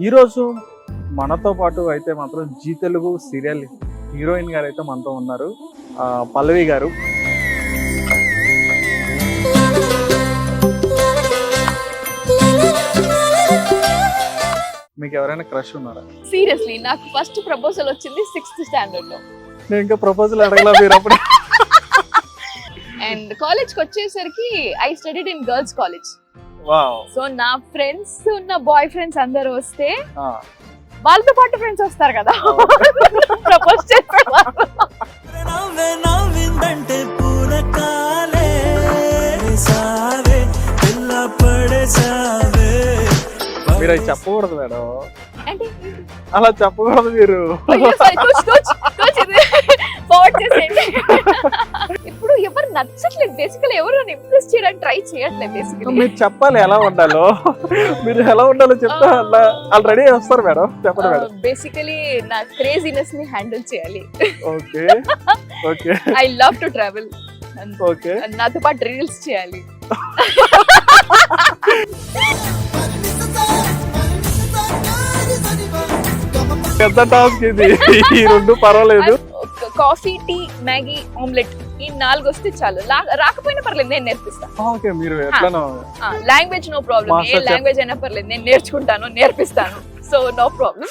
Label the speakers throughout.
Speaker 1: ఈరోజు మనతో పాటు అయితే మాత్రం జీ తెలుగు సీరియల్ హీరోయిన్ గారు అయితే మనతో ఉన్నారు. పల్లవి గారు. మీకు ఎవరైనా క్రష్ ఉన్నారా?
Speaker 2: సీరియస్లీ నాకు ఫస్ట్ ప్రపోజల్ వచ్చింది 6th స్టాండర్డ్ లో.
Speaker 1: నేను ఇంకా ప్రపోజల్ అడగలా మీరు అప్పుడు.
Speaker 2: అండ్ కాలేజ్ కి వచ్చేసరికి I studied in girls college.
Speaker 1: Wow.
Speaker 2: So నా ఫ్రెండ్స్ ఉన్న బాయ్ ఫ్రెండ్స్ అందరూ వస్తే వాళ్ళతో పాటు ఫ్రెండ్స్ వస్తారు కదా, ప్రపోజ్ చేస్తారు.
Speaker 1: మీరు అవి చెప్పకూడదు మేడం,
Speaker 2: అంటే
Speaker 1: అలా చెప్పకూడదు మీరు.
Speaker 2: ఫార్వర్డ్ చేసేయండి. ఇప్పుడు ఎవరు నచ్చట్లేదు, బేసికలీ ఎవరు నన్ను ఇంప్రెస్ చేయడానికి ట్రై చేయట్లేదు. బేసికలీ
Speaker 1: మీరు చెప్పాలి ఎలా ఉండాలో, మీరు ఎలా ఉండాలో చెప్తే వాళ్ళు రెడీ వస్తారు మేడం. చెప్పండి మేడం.
Speaker 2: బేసికలీ నా క్రేజీనెస్ ని హ్యాండిల్ చేయాలి.
Speaker 1: Okay okay.
Speaker 2: I love to travel.
Speaker 1: Okay.
Speaker 2: నాతో పాటు రీల్స్ చేయాలి.
Speaker 1: పెద్ద టాస్క్ ఇది. ఈ రెండు పర్వాలేదు.
Speaker 2: కాఫీ, టీ, మ్యాగీ, ఆమ్లెట్ ఈ 4 వస్తే చాలు. రాకపోయినా పర్లేదు, నేను నేర్పిస్తాను.
Speaker 1: ఓకే. మీరు ఎట్లనో
Speaker 2: లాంగ్వేజ్ నో ప్రాబ్లం. ఏ లాంగ్వేజ్ అయినా పర్లేదు, నేను నేర్చుకుంటాను, నేర్పిస్తాను. So no problem.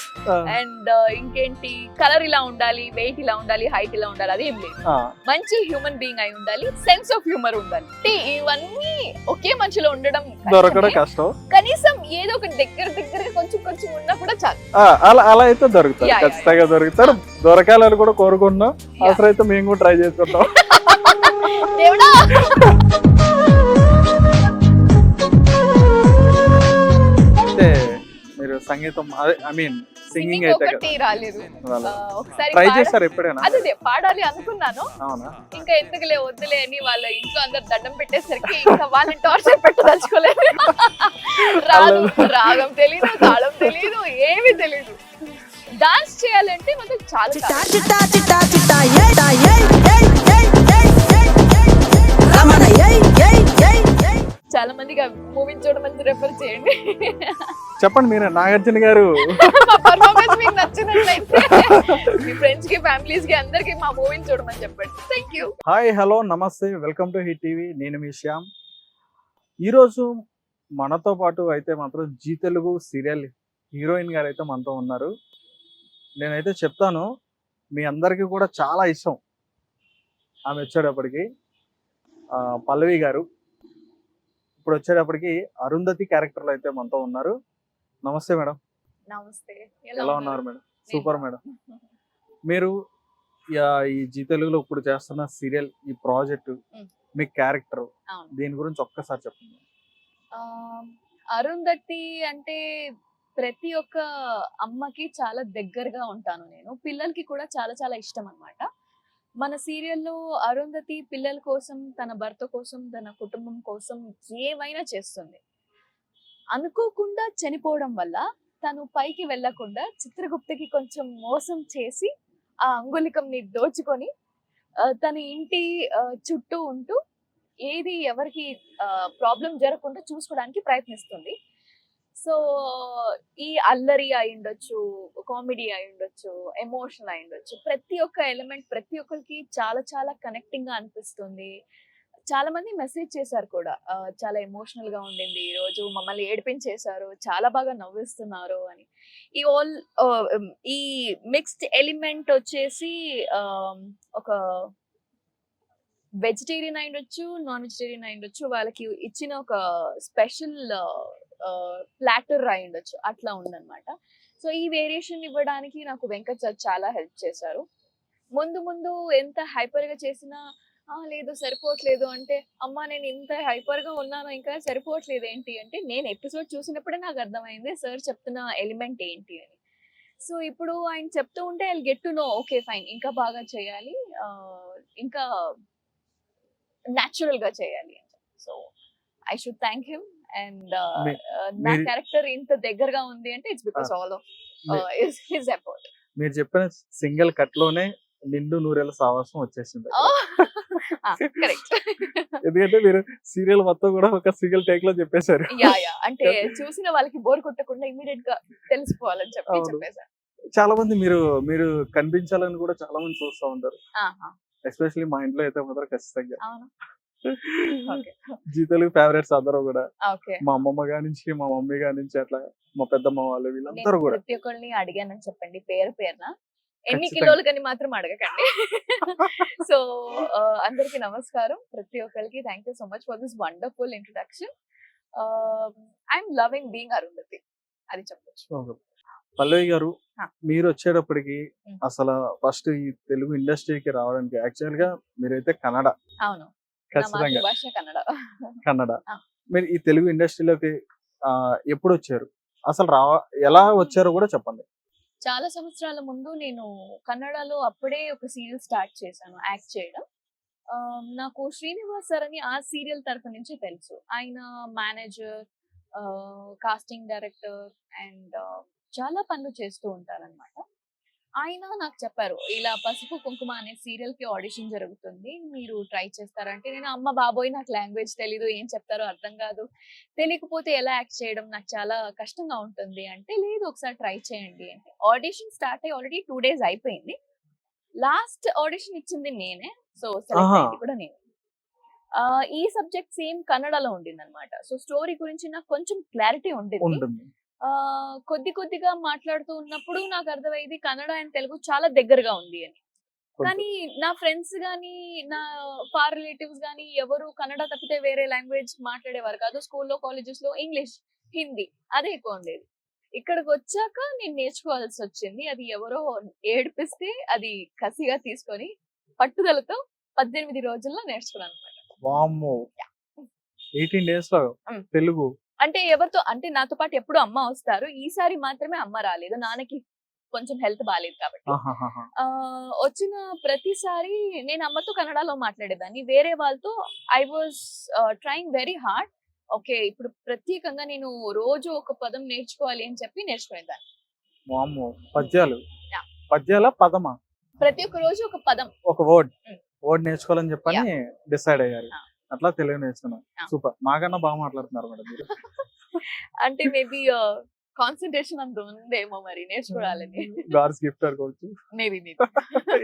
Speaker 2: అండ్ ఇంకేంటి, కలర్ ఇలా ఉండాలి, వెయిట్ ఇలా ఉండాలి, హైట్ ఇలా ఉండాలి, అది ఏం లేదు. మంచి హ్యూమన్ బీయింగ్ అయి ఉండాలి, సెన్స్ ఆఫ్ హ్యూమర్ ఉండాలి. ఇవన్నీ ఒకే మనిషిలో ఉండడం
Speaker 1: దొరకడం కష్టం.
Speaker 2: కనీసం ఏదో ఒక దగ్గర కొంచెం ఉన్నా కూడా చాలు.
Speaker 1: అలా అయితే దొరుకుతారు, ఖచ్చితంగా దొరుకుతారు. దొరకాలని కూడా కోరుకుంటున్నాం. అవసరం అయితే మేము కూడా ట్రై చేసుకుంటాం.
Speaker 2: దేవుడా.
Speaker 1: అంటే మీరు సంగీతం, అదే ఐ మీన్ సింగింగ్ అయితే
Speaker 2: ఒకటి రాలేదు. ఒకసారి
Speaker 1: ట్రై చేస్తారు ఎప్పుడైనా?
Speaker 2: అదే పాడాలి అనుకున్నాను.
Speaker 1: అవునా?
Speaker 2: ఇంకా ఎందుకులే వద్దులే అని వాళ్ళ ఇంట్లో అందరు దండం పెట్టేసరికి ఇంకా వాళ్ళని టార్చర్ పెట్టదలుచుకోలేదు. రాగం తెలీదు, తాళం తెలీదు, ఏమీ తెలీదు. డాన్స్ చేయాలంటే మాత్రం చాలా మందిగా మూవీ చూడమని రెఫర్ చేయండి.
Speaker 1: చెప్పండి మీరు. నాగార్జున గారు
Speaker 2: మా పర్ఫార్మెన్స్ మీకు నచ్చినట్లయితే మీ ఫ్రెండ్స్ కి, ఫ్యామిలీస్ కి అందరికి మా మూవీని చూడమని చెప్పండి. Thank you.
Speaker 1: హాయ్, హలో, నమస్తే, వెల్కమ్ టు హిట్ టీవీ. నేను మీ శ్యామ్. ఈరోజు మనతో పాటు అయితే మాత్రం జీ తెలుగు సీరియల్ హీరోయిన్ గారు అయితే మనతో ఉన్నారు. నేనైతే చెప్తాను, మీ అందరికీ కూడా చాలా ఇష్టం ఆమె. వచ్చేటప్పటికి పల్లవి గారు. ఇప్పుడు వచ్చేటప్పటికి అరుంధతి క్యారెక్టర్లో అయితే మనతో ఉన్నారు. నమస్తే మేడం.
Speaker 2: నమస్తే.
Speaker 1: ఎలా ఉన్నారు మేడం? Super madam. మీరు ఈ జీ తెలుగులో ఇప్పుడు చేస్తున్న సీరియల్, ఈ ప్రాజెక్ట్, మీ క్యారెక్టర్, దీని గురించి ఒక్కసారి చెప్పండి.
Speaker 2: అరుంధతి అంటే ప్రతి ఒక్క అమ్మకి చాలా దగ్గరగా ఉంటాను నేను. పిల్లలకి కూడా చాలా ఇష్టం అన్నమాట. మన సీరియల్లో అరుంధతి పిల్లల కోసం, తన భర్త కోసం, తన కుటుంబం కోసం ఏమైనా చేస్తుంది. అనుకోకుండా చనిపోవడం వల్ల తను పైకి వెళ్లకుండా చిత్రగుప్తకి కొంచెం మోసం చేసి ఆ అంగుళికంని దోచుకొని తన ఇంటి చుట్టూ ఉంటూ ఏది ఎవరికి ప్రాబ్లం జరగకుండా చూసుకోవడానికి ప్రయత్నిస్తుంది. సో ఈ అల్లరి అయి ఉండొచ్చు, కామెడీ అయి ఉండొచ్చు, ఎమోషనల్ అయి ఉండొచ్చు, ప్రతి ఒక్క ఎలిమెంట్ ప్రతి ఒక్కరికి చాలా కనెక్టింగ్ గా అనిపిస్తుంది. చాలా మంది మెసేజ్ చేశారు కూడా, చాలా ఎమోషనల్ గా ఉండింది ఈ రోజు, మమ్మల్ని ఏడిపించేశారు, చాలా బాగా నవ్విస్తున్నారు అని. ఈ మిక్స్డ్ ఎలిమెంట్ వచ్చేసి ఒక వెజిటేరియన్ అయి ఉండొచ్చు, నాన్ వెజిటేరియన్ అయి ఉండొచ్చు, వాళ్ళకి ఇచ్చిన ఒక స్పెషల్ ప్లాటర్ అయి ఉండొచ్చు, అట్లా ఉందన్నమాట. సో ఈ వేరియేషన్ ఇవ్వడానికి నాకు వెంకట్ సార్ చాలా హెల్ప్ చేశారు. ముందు ఎంత హైపర్ గా చేసినా లేదు సరిపోవట్లేదు అంటే, అమ్మా నేను ఇంత హైపర్ గా ఉన్నాను ఇంకా సరిపోవట్లేదు ఏంటి అంటే, నేను ఎపిసోడ్ చూసినప్పుడే నాకు అర్థమైంది సార్ చెప్తున్న ఎలిమెంట్ ఏంటి అని. సో ఇప్పుడు ఆయన చెప్తూ ఉంటే I get to know, okay fine, ఇంకా బాగా చేయాలి, ఇంకా న్యాచురల్ గా చేయాలి. So I should thank him. And నా క్యారెక్టర్ ఇంత దగ్గరగా ఉంది అంటే it's because all of his effort.
Speaker 1: మీరు చెప్పిన సింగిల్ కట్ లోనే నిండు నూరేళ్ళ సావాసం వచ్చేసింది.
Speaker 2: కరెక్ట్.
Speaker 1: ఎందుకంటే మీరు సీరియల్ మొత్తం కూడా ఒక సింగిల్ టేక్ లో చెప్పేశారు.
Speaker 2: అంటే చూసిన వాళ్ళకి బోర్ కొట్టకుండా ఇమీడియట్ గా తెలిసిపోవాలని చెప్పి
Speaker 1: అవును.
Speaker 2: చెప్పేశాను.
Speaker 1: చాలా మంది మీరు మీరు కనిపించాలని కూడా చాలా మంది చూస్తూ ఉంటారు.
Speaker 2: ఆహా,
Speaker 1: ఎస్పెషల్లీ మా ఇంట్లో అయితే మాత్రం ఖచ్చితంగా
Speaker 2: అవును. ఓకే.
Speaker 1: జీ తెలుగు ఫేవరెట్స్ అందరూ కూడా
Speaker 2: ఓకే.
Speaker 1: మా అమ్మమ్మ గానించి మా మమ్మీ గానించి అట్లా మా పెద్దమ్మ వాళ్ళు
Speaker 2: నేను
Speaker 1: వీళ్ళందరూ కూడా
Speaker 2: ప్రతి ఒక్కరిని అడిగానని చెప్పండి పేరున. ఎన్ని
Speaker 1: ఖచ్చితంగా.
Speaker 2: కిలోలు కని మాత్రం అడగకండి. సో అందరికి నమస్కారం. ప్రతి ఒక్కరికి thank you so much for this wonderful introduction. I'm loving being Arundhati, అది చెప్పొచ్చు.
Speaker 1: ఓకే. పల్లవి గారు,
Speaker 2: హా.
Speaker 1: మీరు వచ్చేటప్పటికి
Speaker 2: ఉమ్.
Speaker 1: అసలు ఫస్ట్ ఈ తెలుగు ఇండస్ట్రీకి రావడానికి యాక్చువల్ గా మీరైతే కన్నడ,
Speaker 2: అవును, నా
Speaker 1: ఖచ్చితంగా
Speaker 2: మాతృభాష కన్నడ.
Speaker 1: కన్నడ.
Speaker 2: ఆ.
Speaker 1: మీరు ఈ తెలుగు ఇండస్ట్రీలోకి ఎప్పుడు వచ్చారు, అసలు ఎలా వచ్చారో కూడా చెప్పండి.
Speaker 2: చాలా సంవత్సరాల ముందు నేను కన్నడలో అప్పుడే ఒక సీరియల్ స్టార్ట్ చేశాను యాక్ట్ చేయడం. నాకు శ్రీనివాస్ సార్ అని ఆ సీరియల్ తరఫు నుంచి తెలుసు. ఆయన మేనేజర్, కాస్టింగ్ డైరెక్టర్ అండ్ చాలా పనులు చేస్తూ ఉంటారన్నమాట. ఆయన నాకు చెప్పారు, ఇలా పసుపు కుంకుమ అనే సీరియల్ కి ఆడిషన్ జరుగుతుంది, మీరు ట్రై చేస్తారంటే నేను అమ్మ బాబోయ్ నాకు లాంగ్వేజ్ తెలీదు, ఏం చెప్తారో అర్థం కాదు, తెలియకపోతే ఎలా యాక్ట్ చేయడం నాకు చాలా కష్టంగా ఉంటుంది అంటే, లేదు ఒకసారి ట్రై చేయండి అంటే. ఆడిషన్ స్టార్ట్ అయ్యి ఆల్రెడీ 2 days అయిపోయింది. లాస్ట్ ఆడిషన్ ఇచ్చింది నేనే, సో సెలెక్ట్
Speaker 1: ఆహా.
Speaker 2: అయింది కూడా నేను. ఈ సబ్జెక్ట్ సేమ్ కన్నడలో ఉండింది అనమాట. సో స్టోరీ గురించి నాకు కొంచెం క్లారిటీ ఉండింది.
Speaker 1: ఉంటుంది.
Speaker 2: కొద్దిగా మాట్లాడుతూ ఉన్నప్పుడు నాకు అర్థమైంది కన్నడ అండ్ తెలుగు చాలా దగ్గరగా ఉంది అని.
Speaker 1: కొంచెం.
Speaker 2: కానీ నా ఫ్రెండ్స్ గానీ నా ఫార్ రిలేటివ్స్ గానీ ఎవరు కన్నడ తప్పితే వేరే లాంగ్వేజ్ మాట్లాడేవారు కాదు. స్కూల్లో కాలేజెస్ లో ఇంగ్లీష్, హిందీ అదే ఎక్కువ ఉండేది. ఇక్కడికి వచ్చాక నేను నేర్చుకోవాల్సి వచ్చింది. అది ఎవరో ఏడిపిస్తే అది కసిగా తీసుకొని పట్టుదలతో 18 రోజుల్లో నేర్చుకున్నాను అనమాట.
Speaker 1: వామ్మో, 18 days లో
Speaker 2: ఉమ్.
Speaker 1: తెలుగు.
Speaker 2: అంటే ఎవరితో అంటే నాతో పాటు ఎప్పుడు అమ్మ వస్తారు. ఈసారి మాత్రమే అమ్మ రాలేదు, నాన్నకి కొంచెం హెల్త్ బాగాలేదు కాబట్టి.
Speaker 1: ఆహాహాహా.
Speaker 2: వచ్చిన ప్రతిసారి నేను అమ్మతో కన్నడలో మాట్లాడేదాన్ని. వేరే వాళ్ళతో I was trying very hard. Okay, ఇప్పుడు ప్రత్యేకంగా నేను రోజు ఒక పదం నేర్చుకోవాలి అని చెప్పి నేర్చుకునేదాన్ని.
Speaker 1: వామ్మో, పద్యాలు.
Speaker 2: Yeah.
Speaker 1: పద్యాల పదమా?
Speaker 2: ప్రతి ఒక్క రోజు ఒక పదం.
Speaker 1: ఒక వర్డ్
Speaker 2: ఉమ్.
Speaker 1: వర్డ్ నేర్చుకోవాలని చెప్పని డిసైడ్ అయ్యారు.
Speaker 2: Yeah.
Speaker 1: అట్లా తెలుగు నేర్చుకున్నాను.
Speaker 2: Yeah.
Speaker 1: సూపర్, మాకన్నా బాగా మాట్లాడుతున్నారు మేడం మీరు.
Speaker 2: అంటే మేబీ కాన్సన్ట్రేషన్ అంత ఉందేమో మరి నేర్చుకోవాలని.
Speaker 1: గాడ్స్ గిఫ్ట్ అనుకోవచ్చు.
Speaker 2: మేబీ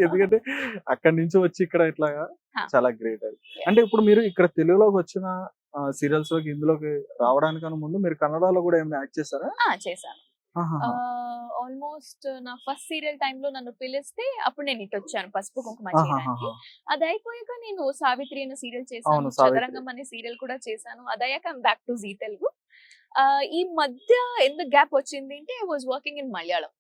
Speaker 1: ఎందుకంటే అక్కడి నుంచి వచ్చి ఇక్కడ ఇట్లాగా
Speaker 2: Huh.
Speaker 1: చాలా గ్రేట్ అది.
Speaker 2: Yeah.
Speaker 1: అంటే ఇప్పుడు మీరు ఇక్కడ తెలుగులోకి వచ్చిన సీరియల్స్ లోకి ఇందులోకి రావడానికన్నా ముందు మీరు కన్నడలో కూడా ఏమైనా యాక్ట్ చేశారా?
Speaker 2: చేశాను.
Speaker 1: ఆహాహా.
Speaker 2: ఆల్మోస్ట్ నా ఫస్ట్ సీరియల్ టైంలో నన్ను పిలిస్తే అప్పుడు నేను ఇటు వచ్చాను పసుపు కుంకుమ చేయడానికి.
Speaker 1: ఆహాహాహా.
Speaker 2: అది అయిపోయాక నేను సావిత్రి అనే సీరియల్
Speaker 1: అవును,
Speaker 2: చేశాను,
Speaker 1: సావిత్రి.
Speaker 2: చదరంగం అనే సీరియల్ కూడా చేశాను. అది అయ్యాక బ్యాక్ టు జీ తెలుగు. ఈ మధ్య ఎందుకు గ్యాప్ వచ్చింది అంటే I was working in Malayalam.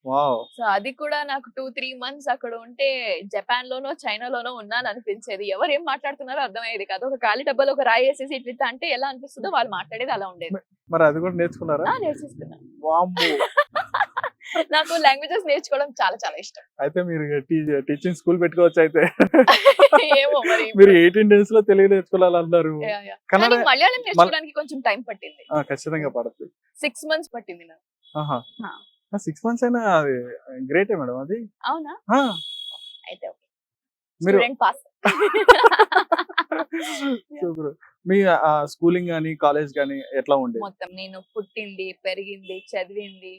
Speaker 1: Wow.
Speaker 2: So అది కూడా నాకు 2-3 months అక్కడ ఉంటే జపాన్ లోనో చైనాలోనో ఉన్నాను అనిపించేది. ఎవరు ఏం మాట్లాడుతున్నారో అర్థమయ్యేది కాదు. ఒక ఖాళీ డబ్బాలో ఒక రాయి వేసేసి ఇట్లా అంటే ఎలా అనిపిస్తుందో వాళ్ళు మాట్లాడేది అలా ఉండేది.
Speaker 1: మరి అది కూడా నేర్చుకున్నారా?
Speaker 2: నేర్చేసుకున్నాను.
Speaker 1: వామ్మో.
Speaker 2: నాకు లాంగ్వేజెస్ నేర్చుకోవడం చాలా చాలా ఇష్టం.
Speaker 1: అయితే మీరు టీచింగ్ స్కూల్ పెట్టుకోవచ్చు అయితే.
Speaker 2: ఏమో మరి
Speaker 1: మీరు 18 days లో తెలుగు నేర్చుకోవాలన్నారు. కన్నడ
Speaker 2: కానీ మలయాళం నేర్చుకోవడానికి కొంచెం టైం పట్టింది.
Speaker 1: ఖచ్చితంగా పడుతుంది.
Speaker 2: 6 months పట్టింది నాకు.
Speaker 1: ఆహా.
Speaker 2: ఆ.
Speaker 1: 6 months అయినా అది గ్రేటే మేడం అది.
Speaker 2: అవునా?
Speaker 1: ఆ.
Speaker 2: అయితే
Speaker 1: మీరు
Speaker 2: స్టూడెంట్ పాస్.
Speaker 1: సూపర్. మీ స్కూలింగ్ గానీ కాలేజ్ గానీ ఎట్లా ఉండేది?
Speaker 2: మొత్తం నేను పుట్టింది, పెరిగింది, చదివింది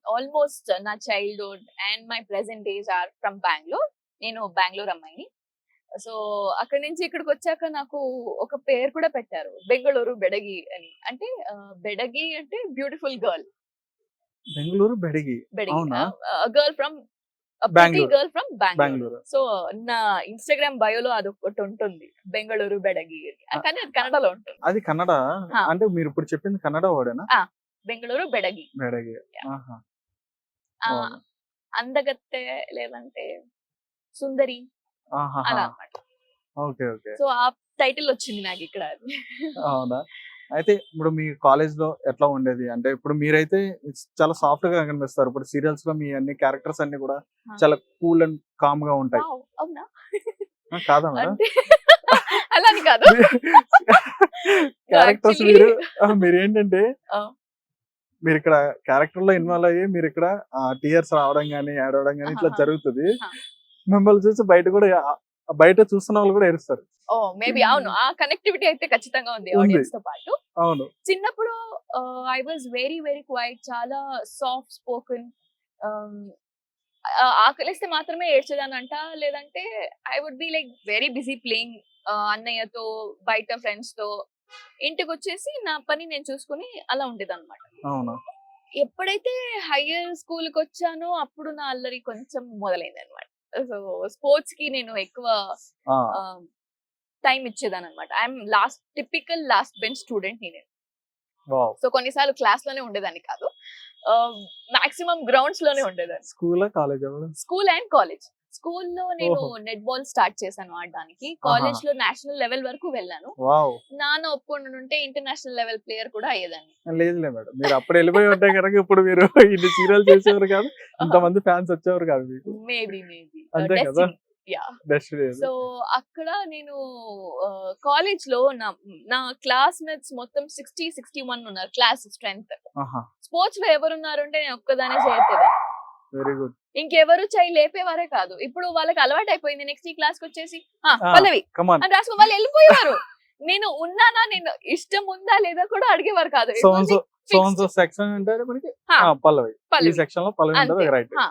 Speaker 2: ఆల్మోస్ట్ నా childhood and my present days are from Bengaluru. నేను బెంగళూరు అమ్మాయిని. సో అక్కడి నుంచి ఇక్కడికి వచ్చాక నాకు ఒక పేరు కూడా పెట్టారు, బెంగళూరు బెడగి అని. అంటే బెడగి అంటే బ్యూటిఫుల్ గర్ల్.
Speaker 1: బెంగళూరు బెడిగి.
Speaker 2: బెడగి
Speaker 1: అవునా?
Speaker 2: Girl from
Speaker 1: Bengaluru.
Speaker 2: Girl from Bengaluru.
Speaker 1: Bengaluru.
Speaker 2: So నా ఇన్స్టాగ్రామ్ బయోలో అది ఒకటి ఉంటుంది, బెంగళూరు బెడగి అని. కానీ అది కన్నడలో ఉంటుంది.
Speaker 1: అది కన్నడ.
Speaker 2: ఆ.
Speaker 1: అంటే మీరు ఇప్పుడు చెప్పింది కన్నడ వర్డేనా?
Speaker 2: బెంగళూరు బెడగి.
Speaker 1: బెడగి.
Speaker 2: Yeah.
Speaker 1: ఆహా.
Speaker 2: ఆ,
Speaker 1: అవును.
Speaker 2: అందగత్తె లేదంటే సుందరి
Speaker 1: ఆహాహా.
Speaker 2: అలా అన్నమాట.
Speaker 1: Okay okay.
Speaker 2: సో ఆ టైటిల్ వచ్చింది నాకు ఇక్కడ.
Speaker 1: అవునా? అయితే ఇప్పుడు మీ కాలేజ్ లో ఎట్లా ఉండేది? అంటే ఇప్పుడు మీరైతే చాలా సాఫ్ట్ గా కనిపిస్తారు. ఇప్పుడు సీరియల్స్ లో మీ అన్ని క్యారెక్టర్స్ అన్ని కూడా చాలా కూల్ అండ్ కామ్ గా ఉంటాయి.
Speaker 2: Wow, అవునా?
Speaker 1: కాదా మేడం?
Speaker 2: అంటే అలా అని కాదు.
Speaker 1: క్యారెక్టర్స్
Speaker 2: Actually,
Speaker 1: మీరు ఏంటంటే
Speaker 2: ఆ,
Speaker 1: మీరు ఇక్కడ క్యారెక్టర్ లో ఇన్వాల్వ్ అయ్యి మీరు ఇక్కడ టీయర్స్ రావడం గానీ ఏడవడం గానీ ఇట్లా
Speaker 2: ఆహాహా.
Speaker 1: జరుగుతుంది.
Speaker 2: ఆ.
Speaker 1: మిమ్మల్ని చూసి బయట కూడా బయట చూస్తున్న వాళ్ళు కూడా ఏడుస్తారు.
Speaker 2: ఓ మేబీ అవును, ఆ కనెక్టివిటీ అయితే ఖచ్చితంగా ఉంది
Speaker 1: ఉంది.
Speaker 2: ఆడియన్స్ తో పాటు.
Speaker 1: అవును.
Speaker 2: చిన్నప్పుడు I was very very quiet, చాలా సాఫ్ట్ స్పోకెన్. ఆకలిస్తే మాత్రమే ఏడ్చేదానంట, లేదంటే I would be like very busy playing అన్నయ్యతో, బయట ఫ్రెండ్స్ తో. ఇంటికి వచ్చేసి నా పని నేను చూసుకుని అలా ఉండేదన్నమాట.
Speaker 1: అవునా?
Speaker 2: ఎప్పుడైతే హైయర్ స్కూల్ కి వచ్చానో అప్పుడు నా అల్లరి కొంచెం మొదలైంది అనమాట. సో స్పోర్ట్స్ కి నేను ఎక్కువ
Speaker 1: ఆ!
Speaker 2: టైం ఇచ్చేదాన్ని అనమాట. I'm typical last bench student నేను.
Speaker 1: వావ్!
Speaker 2: సో కొన్నిసార్లు క్లాస్ లోనే ఉండేదాన్ని కాదు, మాక్సిమం గ్రౌండ్స్ లోనే ఉండేదాన్ని.
Speaker 1: స్కూలా? కాలేజా మేడం?
Speaker 2: School and college. స్కూల్లో నేను
Speaker 1: ఓహో!
Speaker 2: నెట్ బాల్ స్టార్ట్ చేశాను ఆడడానికి.
Speaker 1: ఆహా!
Speaker 2: కాలేజ్ లో నేషనల్ లెవెల్ వరకు వెళ్ళాను.
Speaker 1: వావ్!
Speaker 2: నాన్న ఒప్పుకుంటుంటే ఇంటర్నేషనల్ లెవెల్ ప్లేయర్ కూడా అయ్యేదాన్ని.
Speaker 1: లేదులే మేడం. మీరు అప్పుడు వెళ్ళిపోయి ఉంటే గనక ఇప్పుడు మీరు ఇన్ని సీరియల్ చేసేవారు కాదు. ఇంతమంది ఫ్యాన్స్ వచ్చేవారు కాదు మీకు.
Speaker 2: మేబీ
Speaker 1: అంతే కదా!
Speaker 2: డెస్టినీ. యా.
Speaker 1: డెస్టినీ అది.
Speaker 2: సో అక్కడ నేను కాలేజ్ లో నా క్లాస్మేట్స్ మొత్తం 61 ఉన్నారు క్లాస్ స్ట్రెంత్.
Speaker 1: ఆహా!
Speaker 2: స్పోర్ట్స్ లో ఎవరున్నారు అంటే నేను ఒక్కదానే చేయలేదాన్ని.
Speaker 1: Very good.
Speaker 2: ఇంకెవరు చెయ్యి లేపేవారే కాదు. ఇప్పుడు వాళ్ళకి అలవాటు అయిపోయింది. నెక్స్ట్ ఈ క్లాస్ కి వచ్చేసి
Speaker 1: ఆ!
Speaker 2: పల్లవి
Speaker 1: కమ్ ఆన్.
Speaker 2: అని రాసుకో, వాళ్ళు వెళ్ళిపోయేవారు. నేను ఉన్నానా, నేను ఇష్టం ఉందా లేదా కూడా అడిగేవారు కాదు.
Speaker 1: So
Speaker 2: It was
Speaker 1: and so,
Speaker 2: like
Speaker 1: so
Speaker 2: fixed.
Speaker 1: And so section అంటే మనకి
Speaker 2: హా,
Speaker 1: పల్లవి. ఈ
Speaker 2: పల్లవి
Speaker 1: సెక్షన్ లో పల్లవి
Speaker 2: అంతే.
Speaker 1: ఉంటది. రైట్.
Speaker 2: హా,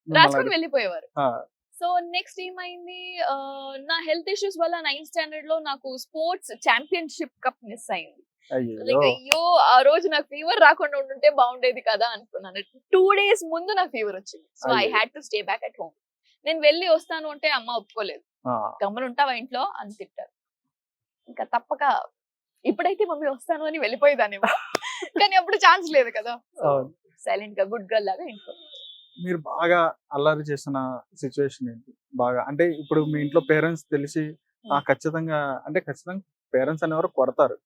Speaker 2: రాసుకొని వెళ్ళిపోయేవారు.
Speaker 1: ఆ!
Speaker 2: సో నెక్స్ట్ ఏమైంది, నా హెల్త్ ఇష్యూస్ వల్ల 9th స్టాండర్డ్ లో నాకు స్పోర్ట్స్ ఛాంపియన్షిప్ కప్ మిస్ అయింది.
Speaker 1: అయ్యయ్యో!
Speaker 2: అయ్యో ఆ రోజు నాకు ఫీవర్ రాకుండా ఉండుంటే బాగుండేది కదా అనుకున్నాను. 2 days ముందు నాకు ఫీవర్ వచ్చింది. సో ఐ
Speaker 1: అయ్యో!
Speaker 2: Had to stay back at home. నేను వెళ్ళి వస్తాను అంటే అమ్మ ఒప్పుకోలేదు.
Speaker 1: ఆ!
Speaker 2: గమ్మున ఉంటావా ఇంట్లో అని తిట్టారు. ఇంకా తప్పక ఇప్పుడైతే మమ్మీ వస్తాను అని వెళ్ళిపోయేదాన్నేమో, కానీ అప్పుడు ఛాన్స్ లేదు కదా. సో
Speaker 1: అవును.
Speaker 2: సైలెంట్ గా గుడ్ గర్ల్ లాగా ఇంట్లో.
Speaker 1: మీరు బాగా అల్లరి చేసిన సిచ్యువేషన్ ఏంటి? బాగా అంటే ఇప్పుడు మీ ఇంట్లో పేరెంట్స్ తెలిసి ఖచ్చితంగా అంటే ఖచ్చితంగా పేరెంట్స్ అనేవారు కొడతారు.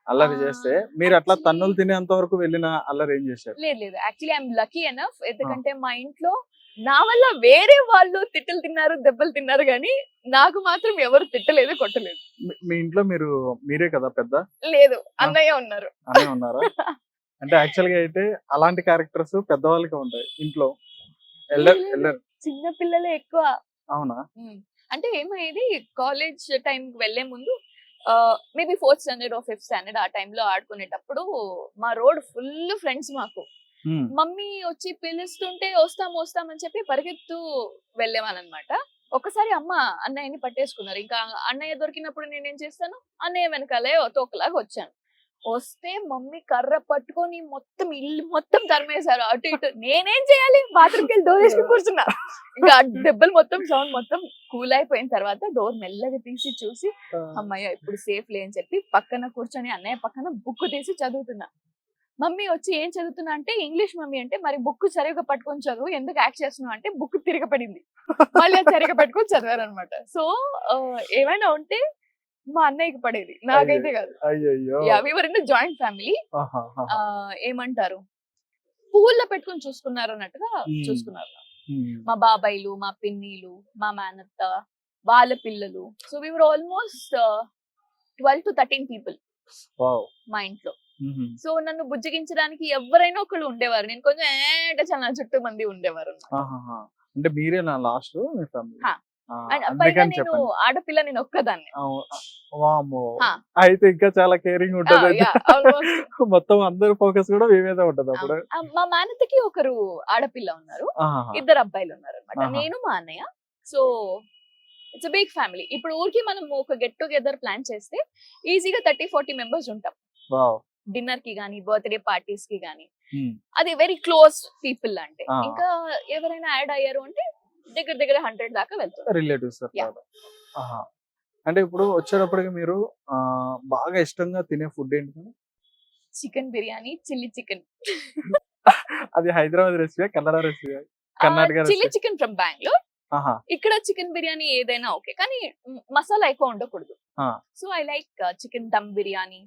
Speaker 1: అల్లరి చేస్తే మీరు అట్లా
Speaker 2: Actually-
Speaker 1: తన్నులు తినేంత వరకు వెళ్ళిన అల్లరి ఏం చేశారు?
Speaker 2: లేదు యాక్చువల్లీ ఐఎమ్ లక్కీ ఎనఫ్, ఎందుకంటే మా ఇంట్లో నా వల్ల వేరే వాళ్ళు తిట్టులు తిన్నారు, దెబ్బలు తిన్నారు, కానీ నాకు మాత్రం ఎవరు తిట్టలేదు, కొట్టలేదు.
Speaker 1: మీ ఇంట్లో మీరే కదా పెద్ద?
Speaker 2: లేదు, అన్నయ్య ఉన్నారు.
Speaker 1: అనే ఉన్నారా? అంటే యాక్చువల్ గా అయితే అలాంటి క్యారెక్టర్స్ పెద్దవాళ్ళకి ఉంటాయి ఇంట్లో. ఎల్డర్
Speaker 2: లేదు,
Speaker 1: ఎల్డర్
Speaker 2: చిన్న పిల్లలే ఎక్కువ.
Speaker 1: అవునా?
Speaker 2: అంటే ఏమయ్యేది, కాలేజ్ టైం కి వెళ్లే ముందు maybe 4th standard or 5th standard ఆ టైంలో ఆడుకునేటప్పుడు మా రోడ్ ఫుల్ ఫ్రెండ్స్ మాకు.
Speaker 1: హ్మ్.
Speaker 2: మమ్మీ వచ్చి పిలుస్తుంటే వస్తాం వస్తాం అని చెప్పి పరిగెత్తు వెళ్ళేవాళ్ళనమాట. ఒకసారి అమ్మ అన్నయ్యని పట్టేసుకున్నారు. ఇంకా అన్నయ్య దొరికినప్పుడు నేనేం చేస్తాను, అన్నయ్య వెనకాలే తోకలాగా వచ్చాను. వస్తే మమ్మీ కర్ర పట్టుకొని మొత్తం ఇల్లు మొత్తం తరిమేశారు అటు ఇటు. నేనేం చేయాలి, బాత్రూమ్కి వెళ్ళి డోర్ వేసుకుని కూర్చున్నా. ఇంకా ఆ దెబ్బలు మొత్తం సౌండ్ మొత్తం కూల్ అయిపోయిన తర్వాత డోర్ మెల్లగా తీసి చూసి అమ్మయ్య ఇప్పుడు సేఫ్ లే అని చెప్పి పక్కన కూర్చొని అన్నయ్య పక్కన బుక్ తీసి చదువుతున్నా. మమ్మీ వచ్చి ఏం చదువుతున్నా అంటే ఇంగ్లీష్ మమ్మీ అంటే, మరి బుక్ సరిగా పట్టుకొని చదువు, ఎందుకు యాక్ట్ చేస్తున్నావు అంటే బుక్ తిరగపడింది. మళ్ళీ అది సరిగా పట్టుకొని చదివారనమాట. సో ఏమైనా ఉంటే మా అన్నయ్యకి పడేది, నాకైతే కాదు.
Speaker 1: అయ్యయ్యో!
Speaker 2: Yeah, we were in joint family.
Speaker 1: ఆహాహా.
Speaker 2: ఏమంటారు, పువ్వుల్లో పెట్టుకొని చూసుకున్నారు అన్నట్టుగా చూసుకున్నారు. మా బాబాయిలు, మా పిన్నిలు, మా మేనత్త, వాళ్ళ పిల్లలు. So we were almost 12 to 13 people
Speaker 1: wow.
Speaker 2: మా ఇంట్లో.
Speaker 1: మ్మ్.
Speaker 2: సో నన్ను బుజ్జగించడానికి ఎవరైనా ఒకళ్ళు ఉండేవారు. నేను కొంచెం చాలా నా చుట్టూ మంది ఉండేవారు.
Speaker 1: ఆహాహా. అంటే మీరే నా లాస్ట్ మీ ఫ్యామిలీ?
Speaker 2: హా. అండ్ పైగా
Speaker 1: అందుకని
Speaker 2: నేను
Speaker 1: చెప్పండి.
Speaker 2: ఆడపిల్ల, నేను ఒక్కదాన్ని.
Speaker 1: వామ్మో!
Speaker 2: హా.
Speaker 1: అయితే ఇంకా చాలా కేరింగ్ ఉంటది.
Speaker 2: Yeah, almost.
Speaker 1: మొత్తం అందరి ఫోకస్ కూడా మీ మీద ఉంటది అప్పుడు.
Speaker 2: మా మేనత్తకి ఒకరు ఆడపిల్ల ఉన్నారు,
Speaker 1: ఆహాహా.
Speaker 2: 2 అబ్బాయిలు ఉన్నారు అనమాట.
Speaker 1: ఆహా.
Speaker 2: నేను మా అన్నయ్య. So it's big family. ఇప్పుడు ఊరికి మనం ఒక గెట్ టుగెదర్ ప్లాన్ చేస్తే ఈజీగా 30-40 మెంబర్స్ ఉంటాం.
Speaker 1: వావ్.
Speaker 2: డిన్నర్ కి గానీ, బర్త్డే పార్టీస్ కి గానీ.
Speaker 1: మ్మ్.
Speaker 2: అది వెరీ క్లోజ్ పీపుల్ అంటే.
Speaker 1: ఆ.
Speaker 2: ఇంకా ఎవరైనా యాడ్ అయ్యారు అంటే దగ్గర 100 దాకా వెళ్తారు.
Speaker 1: Relatives
Speaker 2: Yeah.
Speaker 1: ఆహా. అంటే ఇప్పుడు వచ్చేటప్పటికి మీరు బాగా ఇష్టంగా తినే ఫుడ్ ఏంటి?
Speaker 2: Chicken biryani, chilli chicken.
Speaker 1: అది Hyderabad recipe, Kannada recipe, Karnataka
Speaker 2: chilli
Speaker 1: recipe?
Speaker 2: Chicken from Bengaluru.
Speaker 1: ఆహా.
Speaker 2: ఇక్కడ చికెన్ బిర్యానీ ఏదైనా ఓకే, కానీ మసాలా ఎక్కువ ఉండకూడదు.
Speaker 1: ఆ.
Speaker 2: So I like chicken dum biryani.